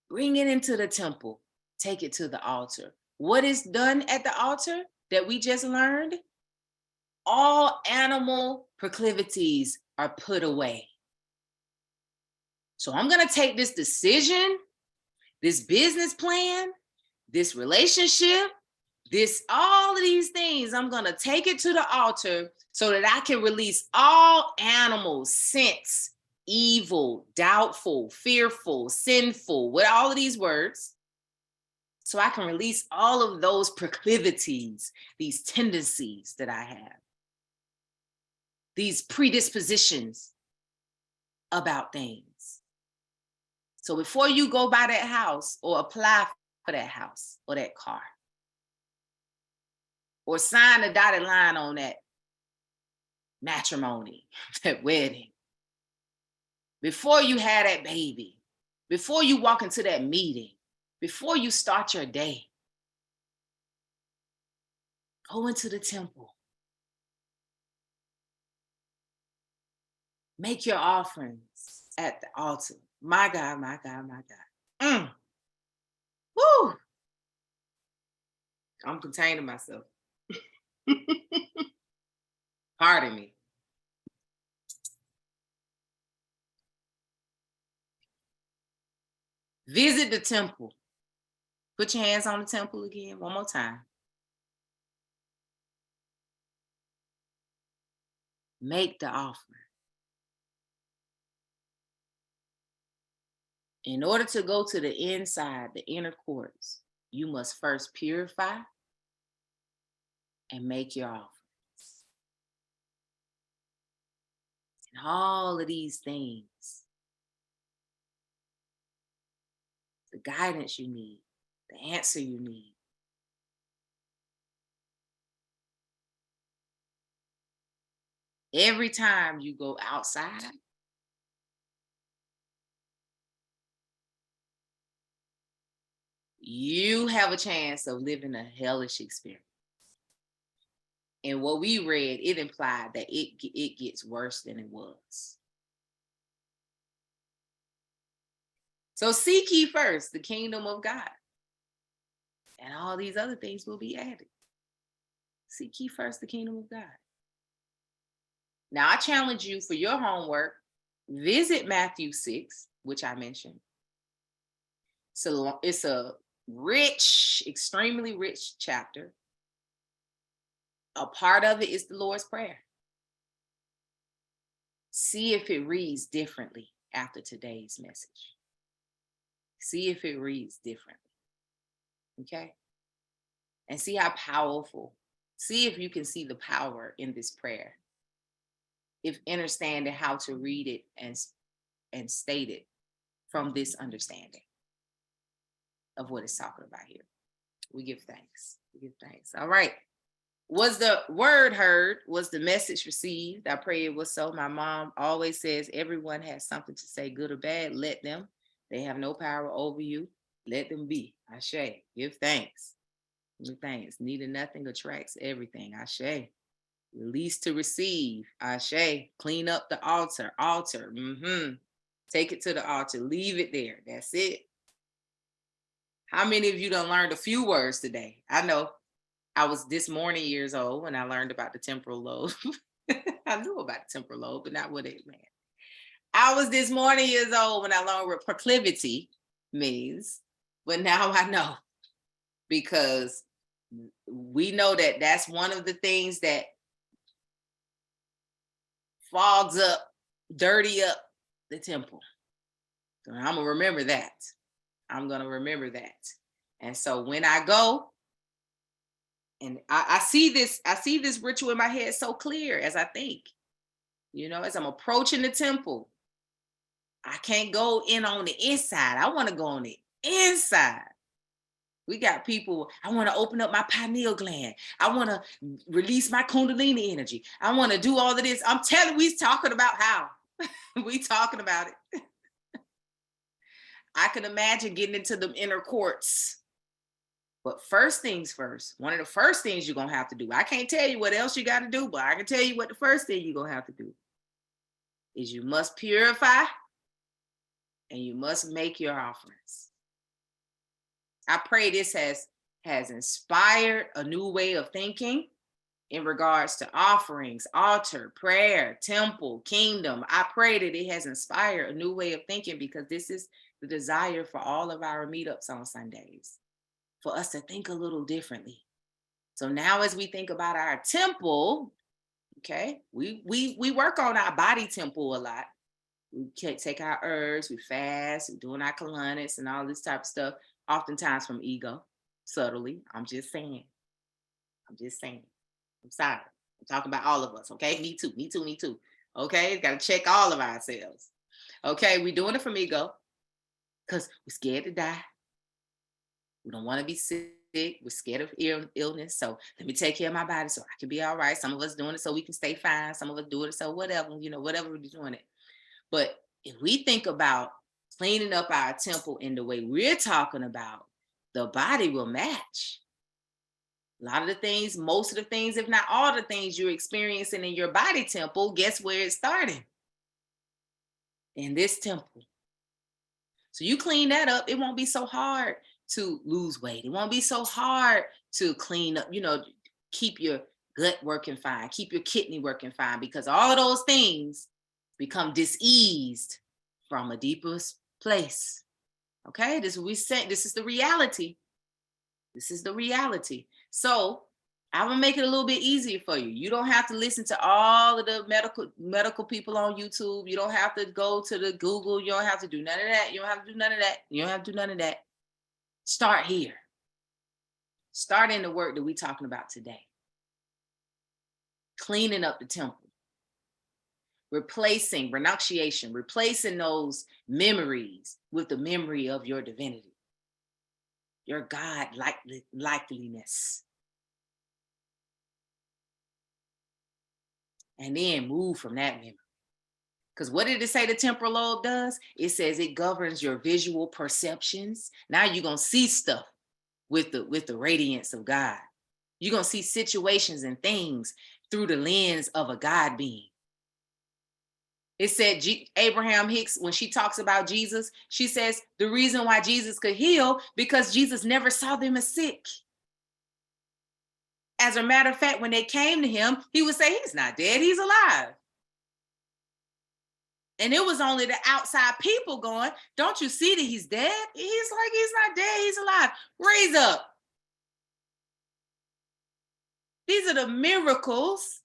bring it into the temple, take it to the altar. What is done at the altar that we just learned? All animal proclivities are put away. So I'm going to take this decision, this business plan, this relationship, all of these things, I'm going to take it to the altar so that I can release all animals, sense, evil, doubtful, fearful, sinful, with all of these words. So I can release all of those proclivities, these tendencies that I have, these predispositions about things. So before you go buy that house or apply for that house or that car, or sign a dotted line on that matrimony, that wedding, before you have that baby, before you walk into that meeting, before you start your day, go into the temple. Make your offerings at the altar. My God, my God, my God. Woo! I'm containing myself. Pardon me. Visit the temple. Put your hands on the temple again, one more time. Make the offering. In order to go to the inside, the inner courts, you must first purify and make your offerings. And all of these things, the guidance you need, the answer you need. Every time you go outside, you have a chance of living a hellish experience. And what we read, it implied that it gets worse than it was. So seek ye first the kingdom of God, and all these other things will be added. Seek ye first the kingdom of God. Now I challenge you for your homework, visit Matthew 6, which I mentioned. So it's a rich, extremely rich chapter. A part of it is the Lord's Prayer. See if it reads differently after today's message. See if it reads differently. Okay? And see how powerful. See if you can see the power in this prayer. If understanding how to read it and state it from this understanding of what it's talking about here. We give thanks. We give thanks. All right. Was the word heard? Was the message received? I pray it was so. My mom always says everyone has something to say, good or bad. Let them. They have no power over you. Let them be. Ashe. Give thanks. Give thanks. Needing nothing attracts everything. Ashe. Release to receive. Ashe. Clean up the altar. Altar. Take it to the altar. Leave it there. That's it. How many of you done learned a few words today? I know I was this morning years old when I learned about the temporal lobe. I knew about the temporal lobe, but not what it meant. I was this morning years old when I learned what proclivity means, but now I know, because we know that that's one of the things that fogs up, dirty up the temple. So I'm going to remember that. I'm going to remember that. And so when I go, and I see this ritual in my head so clear as I think, as I'm approaching the temple, I can't go in on the inside. I want to go on the inside. We got people, I want to open up my pineal gland. I want to release my kundalini energy. I want to do all of this. I'm telling you, we talking about how. We talking about it. I can imagine getting into the inner courts. But first things first, one of the first things you're going to have to do, I can't tell you what else you got to do, but I can tell you what the first thing you're going to have to do is you must purify and you must make your offerings. I pray this has inspired a new way of thinking in regards to offerings, altar, prayer, temple, kingdom. I pray that it has inspired a new way of thinking, because this is the desire for all of our meetups on Sundays, for us to think a little differently. So now as we think about our temple, okay, we work on our body temple a lot. We take our herbs, we fast, we're doing our colonics and all this type of stuff, oftentimes from ego, subtly. I'm just saying. I'm sorry. I'm talking about all of us, okay? Me too. Okay, got to check all of ourselves. Okay, we're doing it from ego because we're scared to die. We don't want to be sick. We're scared of illness. So let me take care of my body so I can be all right. Some of us doing it so we can stay fine. Some of us do it so whatever, whatever we're doing it. But if we think about cleaning up our temple in the way we're talking about, the body will match. A lot of the things, most of the things, if not all the things you're experiencing in your body temple, guess where it started? In this temple. So you clean that up, it won't be so hard to lose weight. It won't be so hard to clean up, keep your gut working fine, keep your kidney working fine, because all of those things become diseased from a deeper place. Okay, this is what we say. This is the reality. This is the reality. So I'm gonna make it a little bit easier for you. You don't have to listen to all of the medical people on YouTube. You don't have to go to the Google. You don't have to do none of that. You don't have to do none of that. You don't have to do none of that. Start here. Start in the work that we're talking about today. Cleaning up the temple. Replacing those memories with the memory of your divinity, your God likeliness. And then move from that memory. Because what did it say the temporal lobe does? It says it governs your visual perceptions. Now you're going to see stuff with the radiance of God. You're going to see situations and things through the lens of a God being. It said Abraham Hicks, when she talks about Jesus, she says the reason why Jesus could heal, because Jesus never saw them as sick. As a matter of fact, when they came to him, he would say, he's not dead, he's alive. And it was only the outside people going, don't you see that he's dead? He's like, he's not dead, he's alive. Raise up. These are the miracles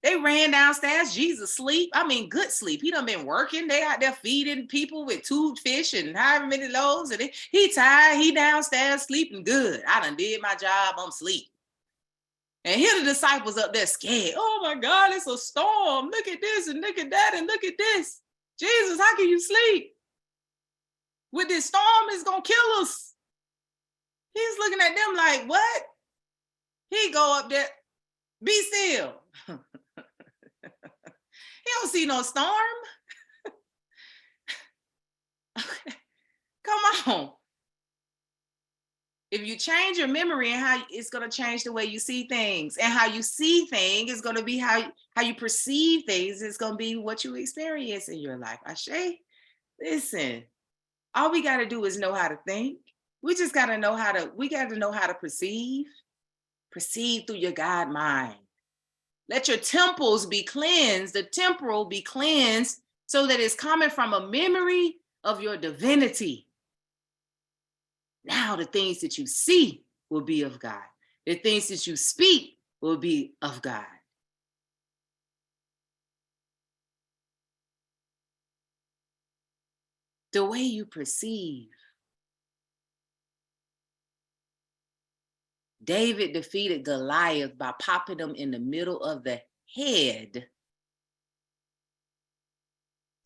They ran downstairs. Jesus sleep. I mean, good sleep. He done been working. They out there feeding people with 2 fish and however many loaves. And he tired. He downstairs sleeping good. I done did my job. I'm asleep. And here the disciples up there scared. Oh my God, it's a storm. Look at this and look at that and look at this. Jesus, how can you sleep? With this storm, it's going to kill us. He's looking at them like, what? He go up there, be still. He don't see no storm. Come on. If you change your memory and how it's going to change the way you see things, and how you see things is going to be how you perceive things. It's going to be what you experience in your life. Ashe, listen, all we got to do is know how to think. We just got to know how to perceive through your God mind. Let your temples be cleansed, the temporal be cleansed, so that it's coming from a memory of your divinity. Now the things that you see will be of God. The things that you speak will be of God. The way you perceive. David defeated Goliath by popping him in the middle of the head.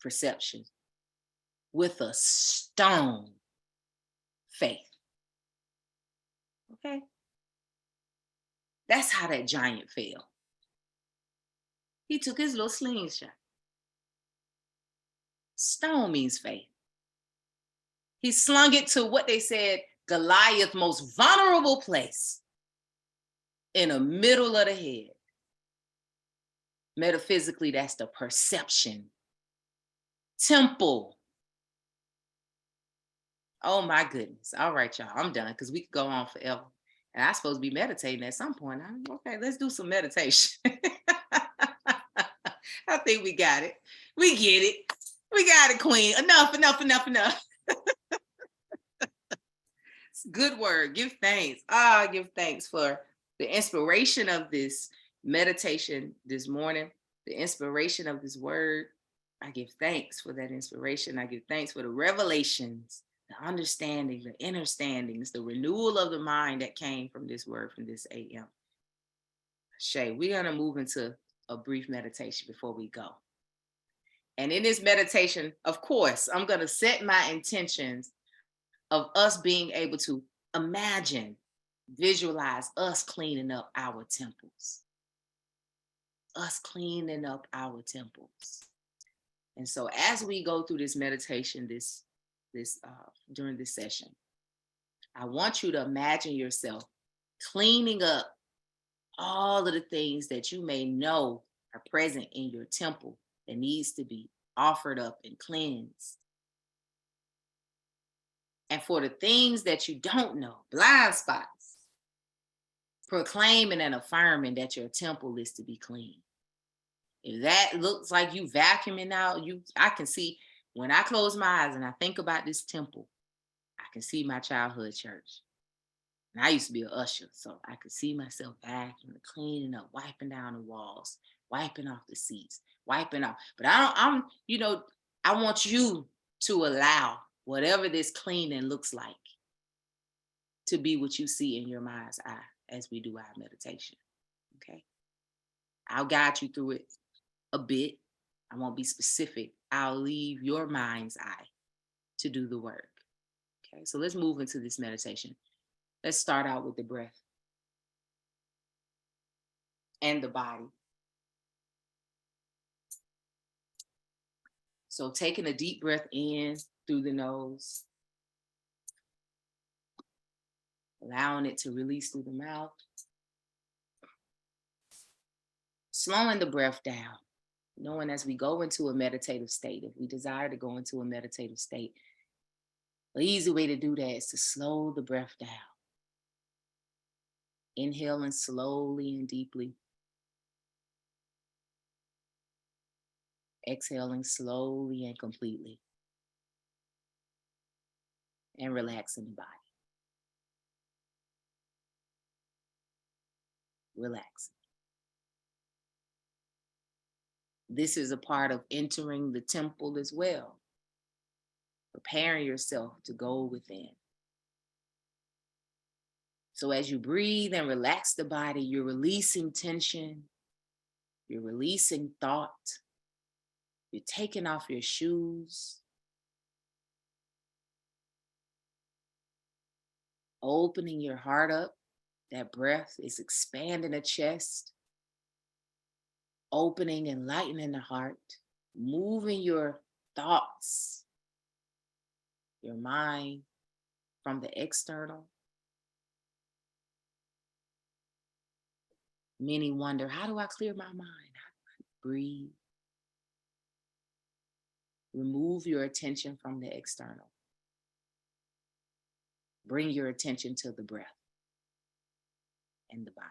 Perception. With a stone. Faith. Okay? That's how that giant fell. He took his little slingshot. Stone means faith. He slung it to what they said Goliath's most vulnerable place. In the middle of the head. Metaphysically, that's the perception. Temple. Oh my goodness. All right, y'all. I'm done because we could go on forever. And I'm supposed to be meditating at some point. Okay, let's do some meditation. I think we got it. We get it. We got it, Queen. Enough. It's a good word. Give thanks. Give thanks for the inspiration of this meditation this morning, the inspiration of this word. I give thanks for that inspiration. I give thanks for the revelations, the understanding, the understandings, the renewal of the mind that came from this word, from this AM. Shay, we're going to move into a brief meditation before we go. And in this meditation, of course, I'm going to set my intentions of us being able to imagine, visualize us cleaning up our temples. Us cleaning up our temples. And so as we go through this meditation, during this session, I want you to imagine yourself cleaning up all of the things that you may know are present in your temple that needs to be offered up and cleansed. And for the things that you don't know, blind spots, proclaiming and affirming that your temple is to be clean. If that looks like you vacuuming out, I can see, when I close my eyes and I think about this temple, I can see my childhood church. And I used to be an usher, so I could see myself vacuuming, cleaning up, wiping down the walls, wiping off the seats, wiping off. But I want you to allow whatever this cleaning looks like to be what you see in your mind's eye as we do our meditation. Okay? I'll guide you through it a bit. I won't be specific. I'll leave your mind's eye to do the work. Okay, so let's move into this meditation. Let's start out with the breath and the body. So taking a deep breath in through the nose, allowing it to release through the mouth, slowing the breath down, knowing as we go into a meditative state, if we desire to go into a meditative state, the easy way to do that is to slow the breath down. Inhaling slowly and deeply. Exhaling slowly and completely. And relaxing the body. Relax. This is a part of entering the temple as well, preparing yourself to go within. So as you breathe and relax the body, you're releasing tension, you're releasing thought, you're taking off your shoes, opening your heart up. That breath is expanding the chest, opening and lightening the heart, moving your thoughts, your mind from the external. Many wonder, how do I clear my mind? How do I breathe? Remove your attention from the external. Bring your attention to the breath and the body.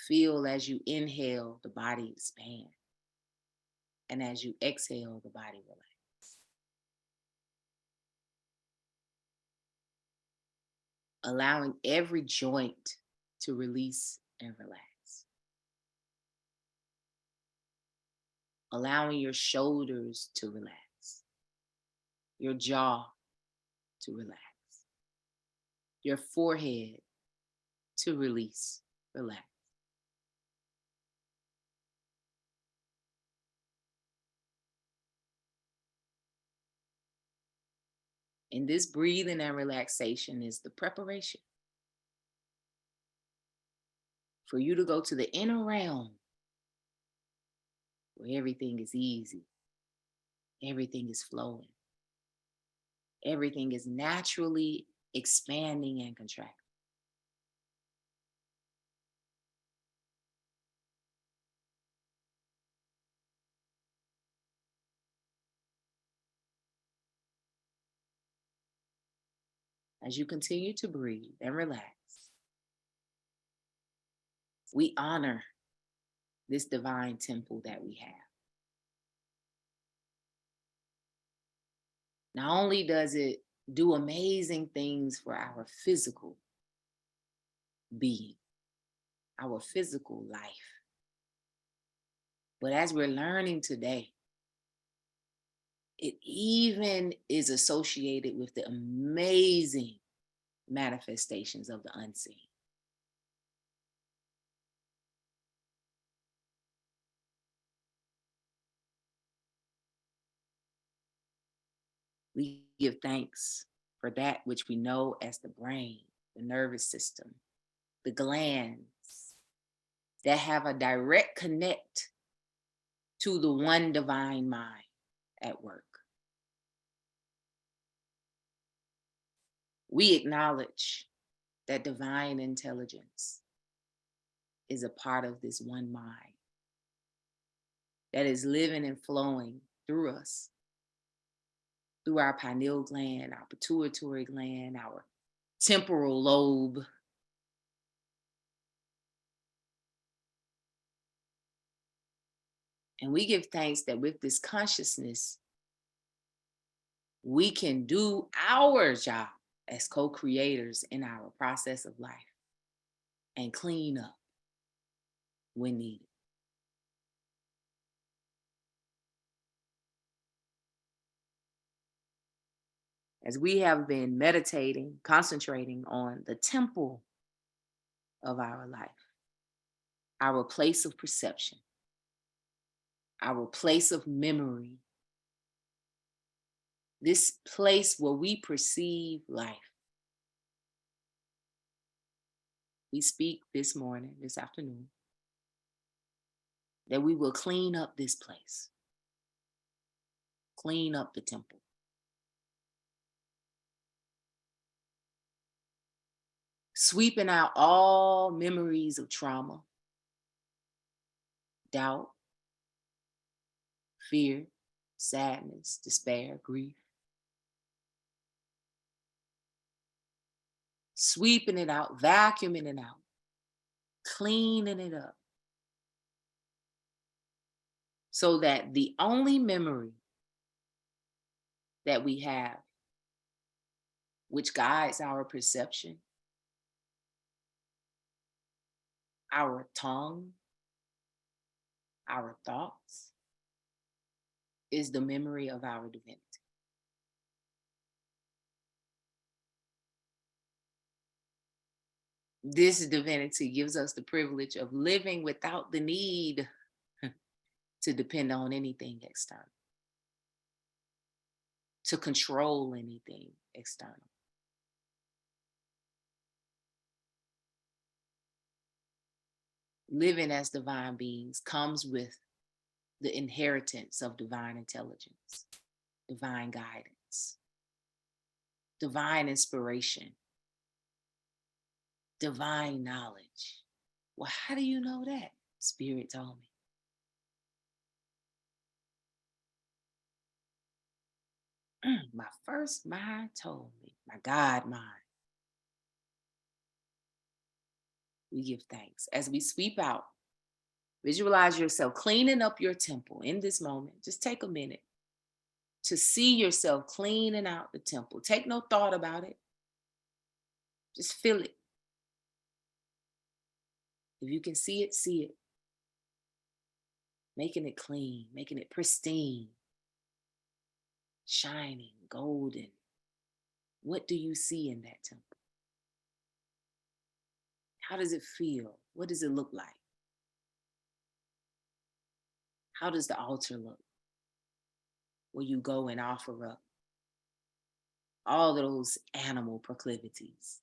Feel as you inhale, the body expand. And as you exhale, the body relax. Allowing every joint to release and relax. Allowing your shoulders to relax. Your jaw to relax. Your forehead to release, relax. And this breathing and relaxation is the preparation for you to go to the inner realm where everything is easy, everything is flowing, everything is naturally expanding and contracting. As you continue to breathe and relax, we honor this divine temple that we have. Not only does it do amazing things for our physical being, our physical life, but as we're learning today, it even is associated with the amazing manifestations of the unseen. We give thanks for that which we know as the brain, the nervous system, the glands that have a direct connect to the one divine mind at work. We acknowledge that divine intelligence is a part of this one mind that is living and flowing through us, through our pineal gland, our pituitary gland, our temporal lobe. And we give thanks that with this consciousness, we can do our job as co-creators in our process of life and clean up when needed. As we have been meditating, concentrating on the temple of our life, our place of perception, our place of memory, this place where we perceive life. We speak this morning, this afternoon, that we will clean up this place, clean up the temple. Sweeping out all memories of trauma, doubt, fear, sadness, despair, grief. Sweeping it out, vacuuming it out, cleaning it up. So that the only memory that we have, which guides our perception, our tongue, our thoughts, is the memory of our divinity. This divinity gives us the privilege of living without the need to depend on anything external, to control anything external. Living as divine beings comes with the inheritance of divine intelligence, divine guidance, divine inspiration, divine knowledge. Well, how do you know that? Spirit told me. My first mind told me, my God mind. We give thanks. As we sweep out, visualize yourself cleaning up your temple in this moment. Just take a minute to see yourself cleaning out the temple. Take no thought about it. Just feel it. If you can see it, see it. Making it clean, making it pristine, shining, golden. What do you see in that temple? How does it feel? What does it look like? How does the altar look? Where you go and offer up all those animal proclivities.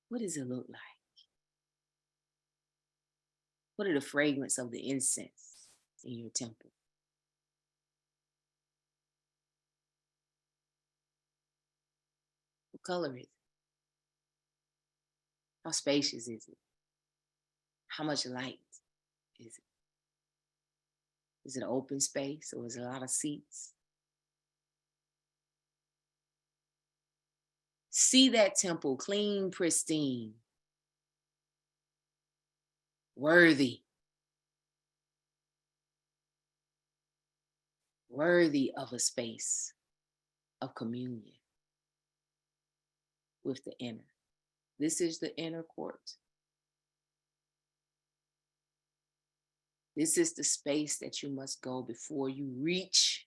What does it look like? What are the fragrance of the incense in your temple? What color is it? How spacious is it? How much light is it? Is it an open space or is it a lot of seats? See that temple clean, pristine, worthy of a space of communion with the inner. This is the inner court. This is the space that you must go before you reach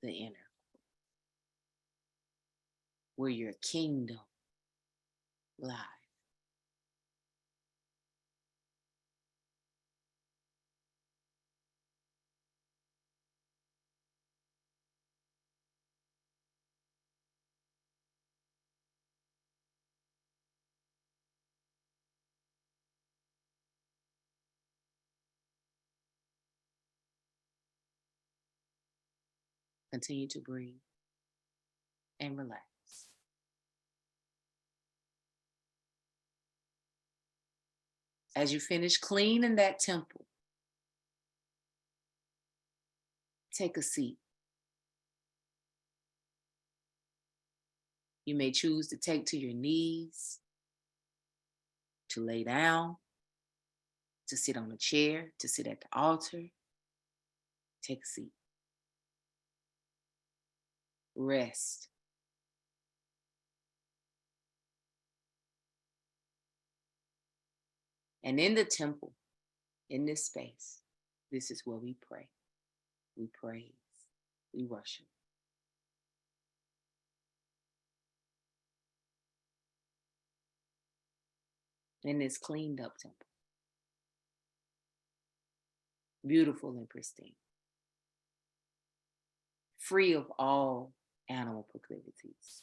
the inner, where your kingdom lies. Continue to breathe and relax. As you finish cleaning that temple, take a seat. You may choose to take to your knees, to lay down, to sit on a chair, to sit at the altar. Take a seat. Rest. And in the temple, in this space, this is where we pray, we praise, we worship. In this cleaned up temple, beautiful and pristine, free of all animal proclivities,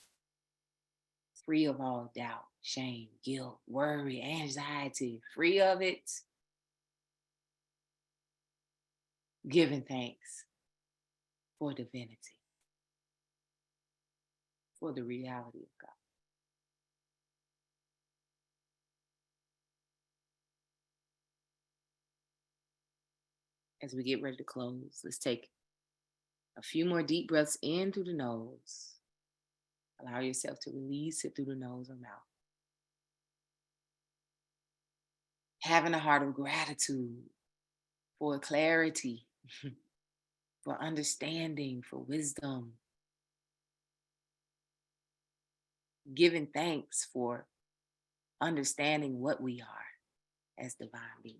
free of all doubt, shame, guilt, worry, anxiety, free of it, giving thanks for divinity, for the reality of God. As we get ready to close, let's take a few more deep breaths in through the nose. Allow yourself to release it through the nose or mouth. Having a heart of gratitude for clarity, for understanding, for wisdom. Giving thanks for understanding what we are as divine beings.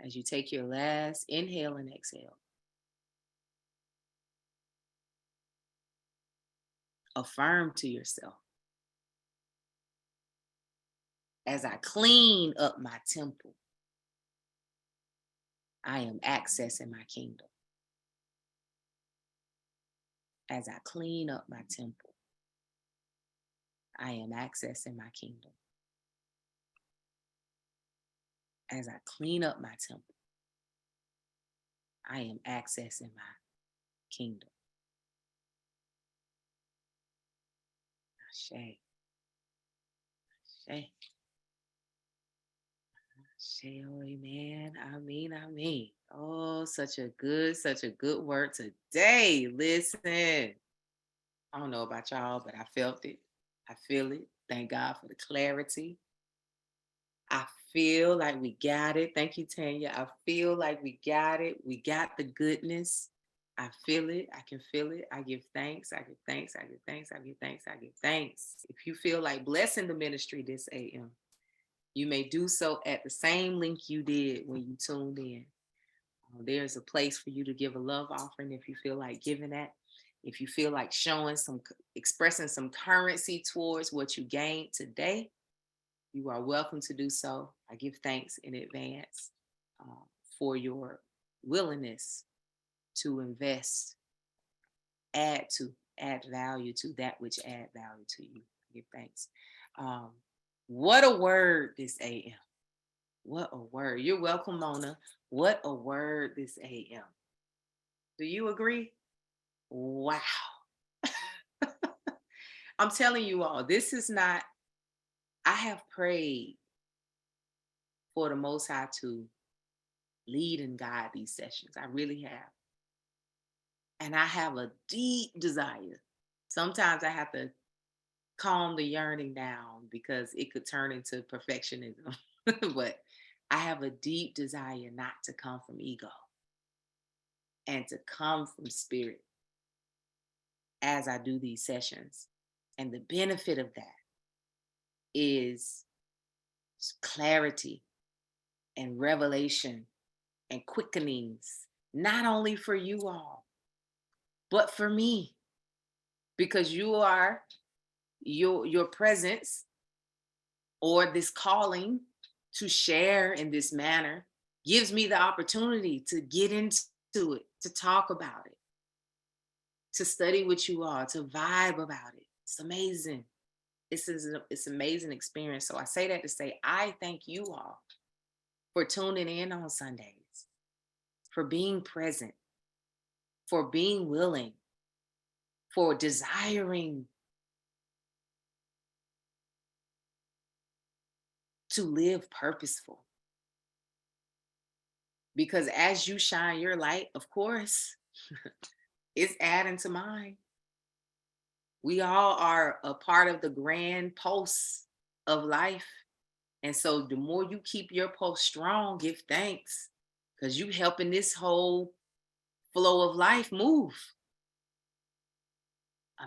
As you take your last inhale and exhale, affirm to yourself, as I clean up my temple, I am accessing my kingdom. As I clean up my temple, I am accessing my kingdom. As I clean up my temple, I am accessing my kingdom. Ashe. Ashe. Ashe, oh, amen. Amen. Oh, such a good word today. Listen, I don't know about y'all, but I felt it. I feel it. Thank God for the clarity. I feel like we got it. Thank you, Tanya. I feel like we got it. We got the goodness. I feel it. I can feel it. I give thanks. I give thanks. I give thanks. I give thanks. I give thanks. If you feel like blessing the ministry this AM, you may do so at the same link you did when you tuned in. There's a place for you to give a love offering if you feel like giving that. If you feel like expressing some currency towards what you gained today, you are welcome to do so. I give thanks in advance for your willingness to invest, add value to that which add value to you. I give thanks. What a word this AM. What a word. You're welcome, Mona. What a word this AM. Do you agree? Wow. I'm telling you all, this is not, I have prayed for the Most High to lead and guide these sessions. I really have. And I have a deep desire. Sometimes I have to calm the yearning down because it could turn into perfectionism. But I have a deep desire not to come from ego and to come from spirit as I do these sessions. And the benefit of that is clarity and revelation and quickenings, not only for you all, but for me, because your presence or this calling to share in this manner gives me the opportunity to get into it, to talk about it, to study with you all, to vibe about it. It's amazing. It's an amazing experience. So I say that to say, I thank you all for tuning in on Sundays, for being present, for being willing, for desiring to live purposeful. Because as you shine your light, of course, it's adding to mine. We all are a part of the grand pulse of life. And so the more you keep your pulse strong, give thanks, because you helping this whole flow of life move.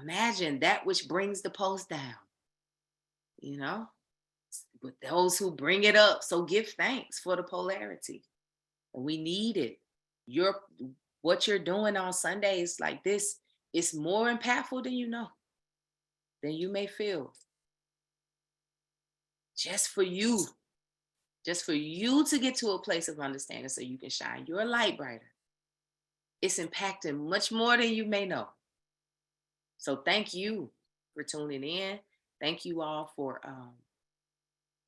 Imagine that which brings the pulse down, with those who bring it up. So give thanks for the polarity. We need it. What you're doing on Sundays like this is more impactful than than you may feel. Just for you to get to a place of understanding so you can shine your light brighter. It's impacting much more than you may know. So thank you for tuning in. Thank you all for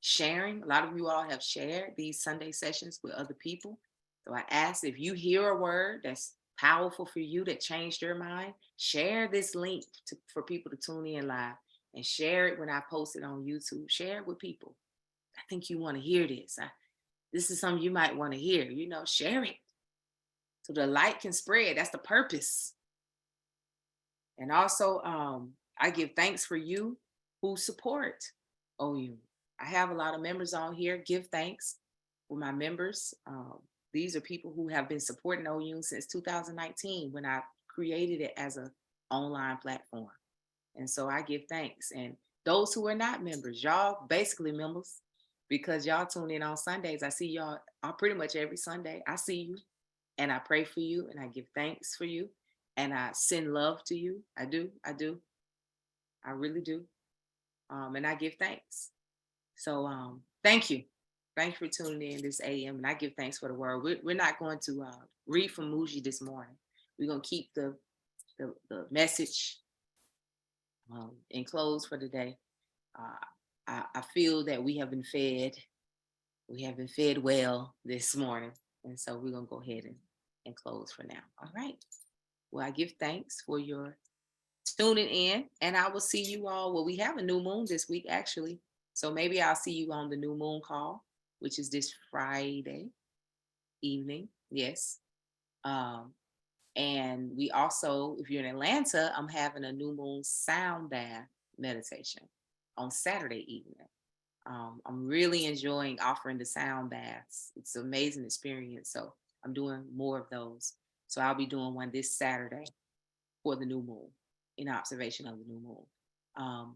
sharing. A lot of you all have shared these Sunday sessions with other people. So I ask, if you hear a word that's powerful for you, that changed your mind, share this link for people to tune in live, and share it when I post it on YouTube. Share it with people. I think you want to hear this. This is something you might want to hear. Share it so the light can spread. That's the purpose. And also, I give thanks for you who support OU. I have a lot of members on here. Give thanks for my members. These are people who have been supporting OU since 2019 when I created it as an online platform. And so I give thanks. And those who are not members, y'all basically members because y'all tune in on Sundays. I see y'all pretty much every Sunday. I see you and I pray for you and I give thanks for you and I send love to you. I do. I really do. And I give thanks. So thank you. Thanks for tuning in this AM. And I give thanks for the word. We're not going to read from Muji this morning. We're going to keep the message enclosed for today. I feel that we have been fed. We have been fed well this morning. And so we're going to go ahead and close for now. All right. Well, I give thanks for your tuning in. And I will see you all. Well, we have a new moon this week, actually. So maybe I'll see you on the new moon call, which is this Friday evening. Yes. And we also, if you're in Atlanta, I'm having a new moon sound bath meditation on Saturday evening. I'm really enjoying offering the sound baths. It's an amazing experience. So I'm doing more of those. So I'll be doing one this Saturday for the new moon, in observation of the new moon.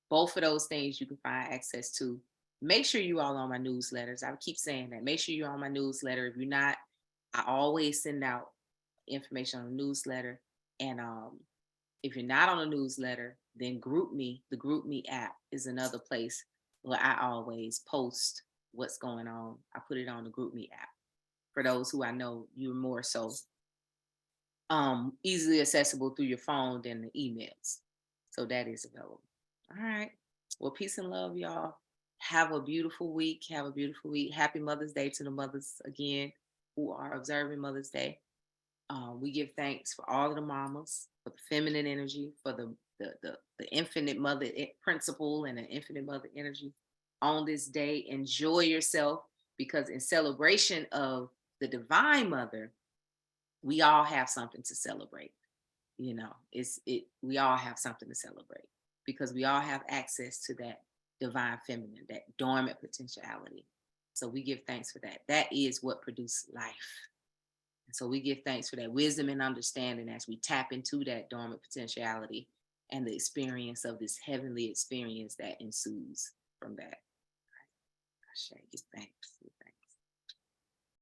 Both of those things you can find access to. Make sure you all on my newsletters. I keep saying that. Make sure you're on my newsletter. If you're not, I always send out information on the newsletter. And if you're not on a newsletter, then GroupMe, the GroupMe app is another place where I always post what's going on. I put it on the GroupMe app for those who I know you're more so easily accessible through your phone than the emails. So that is available. All right. Well, peace and love, y'all. Have a beautiful week. Have a beautiful week. Happy Mother's Day to the mothers again who are observing Mother's Day. We give thanks for all of the mamas, for the feminine energy, for the infinite mother principle and the infinite mother energy on this day. Enjoy yourself because in celebration of the divine mother, we all have something to celebrate. You know, we all have something to celebrate because we all have access to that divine feminine, that dormant potentiality. So we give thanks for that. That is what produces life. And so we give thanks for that wisdom and understanding as we tap into that dormant potentiality and the experience of this heavenly experience that ensues from that. Cashapp, give thanks.